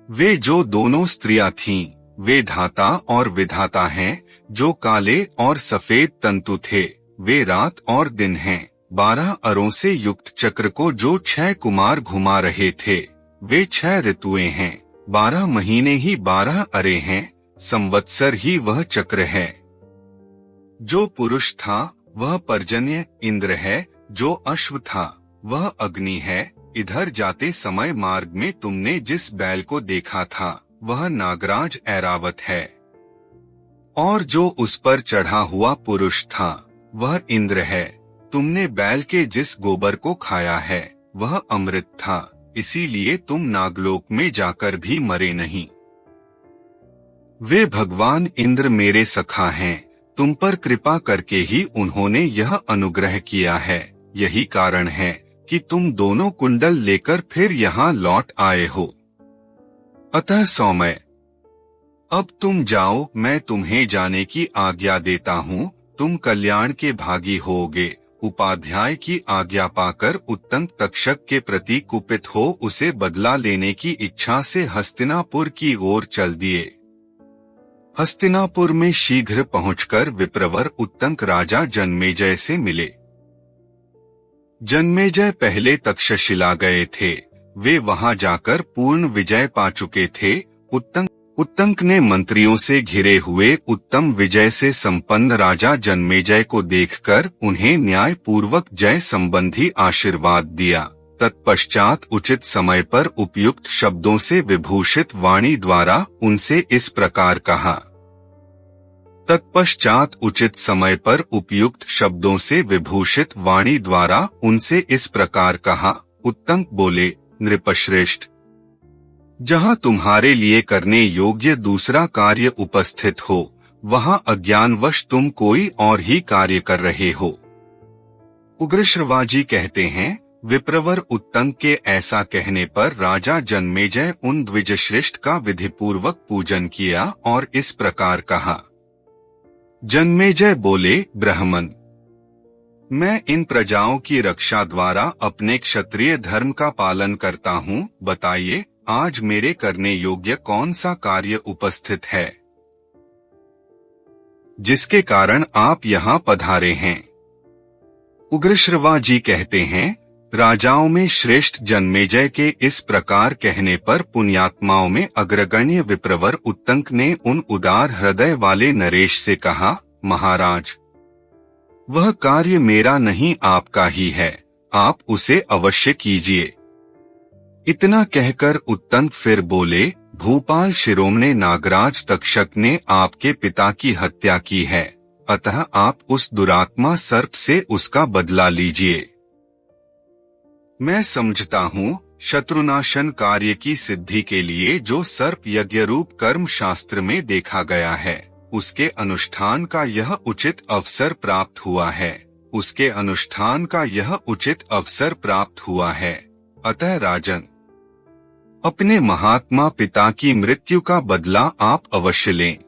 A: वे जो दोनों स्त्रियां थीं, वे धाता और विधाता हैं। जो काले और सफेद तंतु थे, वे रात और दिन हैं। 12 अरों से युक्त चक्र को जो 6 कुमार घुमा रहे थे, वे 6 ऋतुएं हैं। 12 महीने ही 12 अरे हैं। संवत्सर ही वह चक्र है। जो पुरुष था वह पर्जन्य इंद्र है। जो अश्व था वह अग्नि है। इधर जाते समय मार्ग में तुमने जिस बैल को देखा था, वह नागराज ऐरावत है। और जो उस पर चढ़ा हुआ पुरुष था, वह इंद्र है। तुमने बैल के जिस गोबर को खाया है, वह अमृत था। इसीलिए तुम नागलोक में जाकर भी मरे नहीं। वे भगवान इंद्र मेरे सखा हैं। तुम पर कृपा करके ही उन्होंने यह अनुग्रह किया है। यही कारण है कि तुम दोनों कुंडल लेकर फिर यहाँ लौट आए हो। अतः सौम्य, अब तुम जाओ, मैं तुम्हें जाने की आज्ञा देता हूँ। तुम कल्याण के भागी होगे। उपाध्याय की आज्ञा पाकर उत्तंक तक्षक के प्रति कुपित हो उसे बदला लेने की इच्छा से हस्तिनापुर की ओर चल दिए। हस्तिनापुर में शीघ्र पहुंचकर विप्रवर उत्तंक राजा जन्मेजय से मिले। जन्मेजय पहले तक्षशिला गए थे। वे वहां जाकर पूर्ण विजय पा चुके थे। उत्तंक ने मंत्रियों से घिरे हुए उत्तम विजय से संपन्न राजा जन्मेजय को देखकर उन्हें न्याय पूर्वक जय संबंधी आशीर्वाद दिया। तत्पश्चात उचित समय पर उपयुक्त शब्दों से विभूषित वाणी द्वारा उनसे इस प्रकार कहा। तत्पश्चात उचित समय पर उपयुक्त शब्दों से विभूषित वाणी द्वारा उनसे इस प्रकार कहा। उत्तंक बोले, नृपश्रेष्ठ, जहाँ तुम्हारे लिए करने योग्य दूसरा कार्य उपस्थित हो, वहाँ अज्ञानवश तुम कोई और ही कार्य कर रहे हो। उग्रश्रवाजी कहते हैं, विप्रवर उत्तंक के ऐसा कहने पर राजा जन्मेजय उन द्विजश्रेष्ठ का विधिपूर्वक पूजन किया और इस प्रकार कहा। जन्मेजय बोले, ब्राह्मण, मैं इन प्रजाओं की रक्षा द्वारा अपने क्षत्रिय धर्म का पालन करता हूँ। बताइए, आज मेरे करने योग्य कौन सा कार्य उपस्थित है जिसके कारण आप यहाँ पधारे हैं। उग्रश्रवा जी कहते हैं, राजाओं में श्रेष्ठ जन्मेजय के इस प्रकार कहने पर पुण्यात्माओं में अग्रगण्य विप्रवर उत्तंक ने उन उदार हृदय वाले नरेश से कहा, महाराज, वह कार्य मेरा नहीं आपका ही है, आप उसे अवश्य कीजिए। इतना कहकर उत्तंक फिर बोले, भूपाल शिरोमणि नागराज तक्षक ने आपके पिता की हत्या की है, अतः आप उस दुरात्मा सर्प से उसका बदला लीजिए। मैं समझता हूँ शत्रुनाशन कार्य की सिद्धि के लिए जो सर्प यज्ञ रूप कर्म शास्त्र में देखा गया है, उसके अनुष्ठान का यह उचित अवसर प्राप्त हुआ है। उसके अनुष्ठान का यह उचित अवसर प्राप्त हुआ है। अतः राजन, अपने महात्मा पिता की मृत्यु का बदला आप अवश्य लें।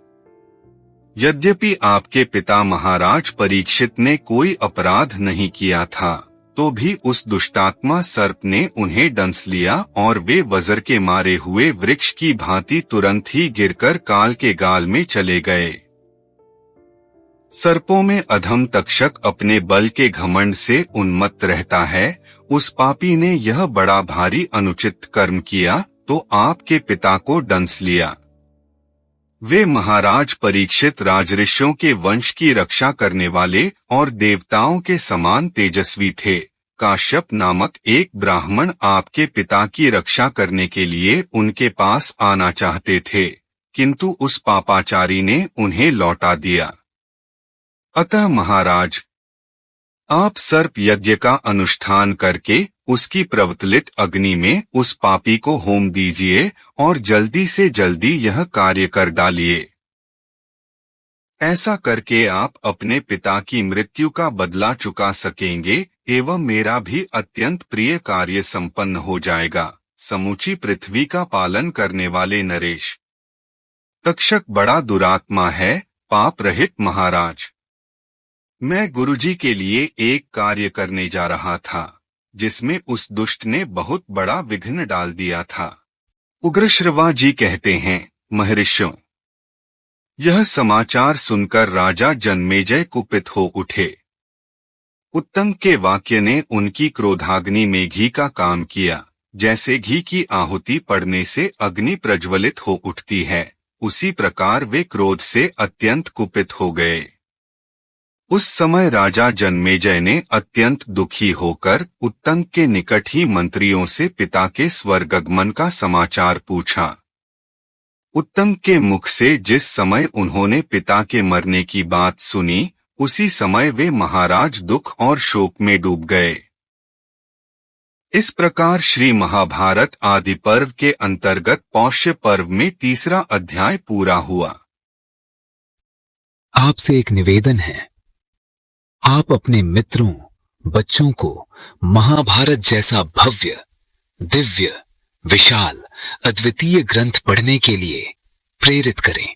A: यद्यपि आपके पिता महाराज परीक्षित ने कोई अपराध नहीं किया था, तो भी उस दुष्टात्मा सर्प ने उन्हें डंस लिया और वे वज्र के मारे हुए वृक्ष की भांति तुरंत ही गिरकर काल के गाल में चले गए। सर्पों में अधम तक्षक अपने बल के घमंड से उन्मत्त रहता है। उस पापी ने यह बड़ा भारी अनुचित कर्म किया तो आपके पिता को डंस लिया। वे महाराज परीक्षित राजऋषियों के वंश की रक्षा करने वाले और देवताओं के समान तेजस्वी थे। काश्यप नामक एक ब्राह्मण आपके पिता की रक्षा करने के लिए उनके पास आना चाहते थे, किंतु उस पापाचारी ने उन्हें लौटा दिया। अतः महाराज, आप सर्प यज्ञ का अनुष्ठान करके उसकी प्रवतलित अग्नि में उस पापी को होम दीजिए और जल्दी से जल्दी यह कार्य कर डालिए। ऐसा करके आप अपने पिता की मृत्यु का बदला चुका सकेंगे एवं मेरा भी अत्यंत प्रिय कार्य संपन्न हो जाएगा। समूची पृथ्वी का पालन करने वाले नरेश, तक्षक बड़ा दुरात्मा है, पाप रहित महाराज। मैं गुरुजी के लिए एक कार्य करने जा रहा था, जिसमें उस दुष्ट ने बहुत बड़ा विघ्न डाल दिया था। उग्रश्रवा जी कहते हैं, महर्षियों, यह समाचार सुनकर राजा जन्मेजय कुपित हो उठे। उत्तंक के वाक्य ने उनकी क्रोधाग्नि में घी का काम किया। जैसे घी की आहुति पड़ने से अग्नि प्रज्वलित हो उठती है, उसी प्रकार वे क्रोध से अत्यंत कुपित हो गए। उस समय राजा जन्मेजय ने अत्यंत दुखी होकर उत्तंक के निकट ही मंत्रियों से पिता के स्वर्गगमन का समाचार पूछा। उत्तंक के मुख से जिस समय उन्होंने पिता के मरने की बात सुनी, उसी समय वे महाराज दुख और शोक में डूब गए। इस प्रकार श्री महाभारत आदि पर्व के अंतर्गत पौष्य पर्व में तीसरा अध्याय पूरा हुआ।
B: आपसे एक निवेदन है, आप अपने मित्रों, बच्चों को महाभारत जैसा भव्य, दिव्य, विशाल, अद्वितीय ग्रंथ पढ़ने के लिए प्रेरित करें,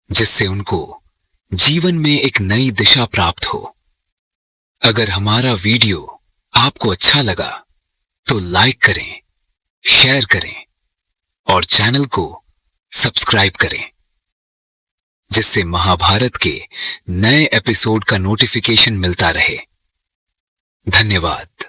B: जिससे उनको जीवन में एक नई दिशा प्राप्त हो। अगर हमारा वीडियो आपको अच्छा लगा तो लाइक करें, शेयर करें और चैनल को सब्सक्राइब करें, जिससे महाभारत के नए एपिसोड का नोटिफिकेशन मिलता रहे। धन्यवाद।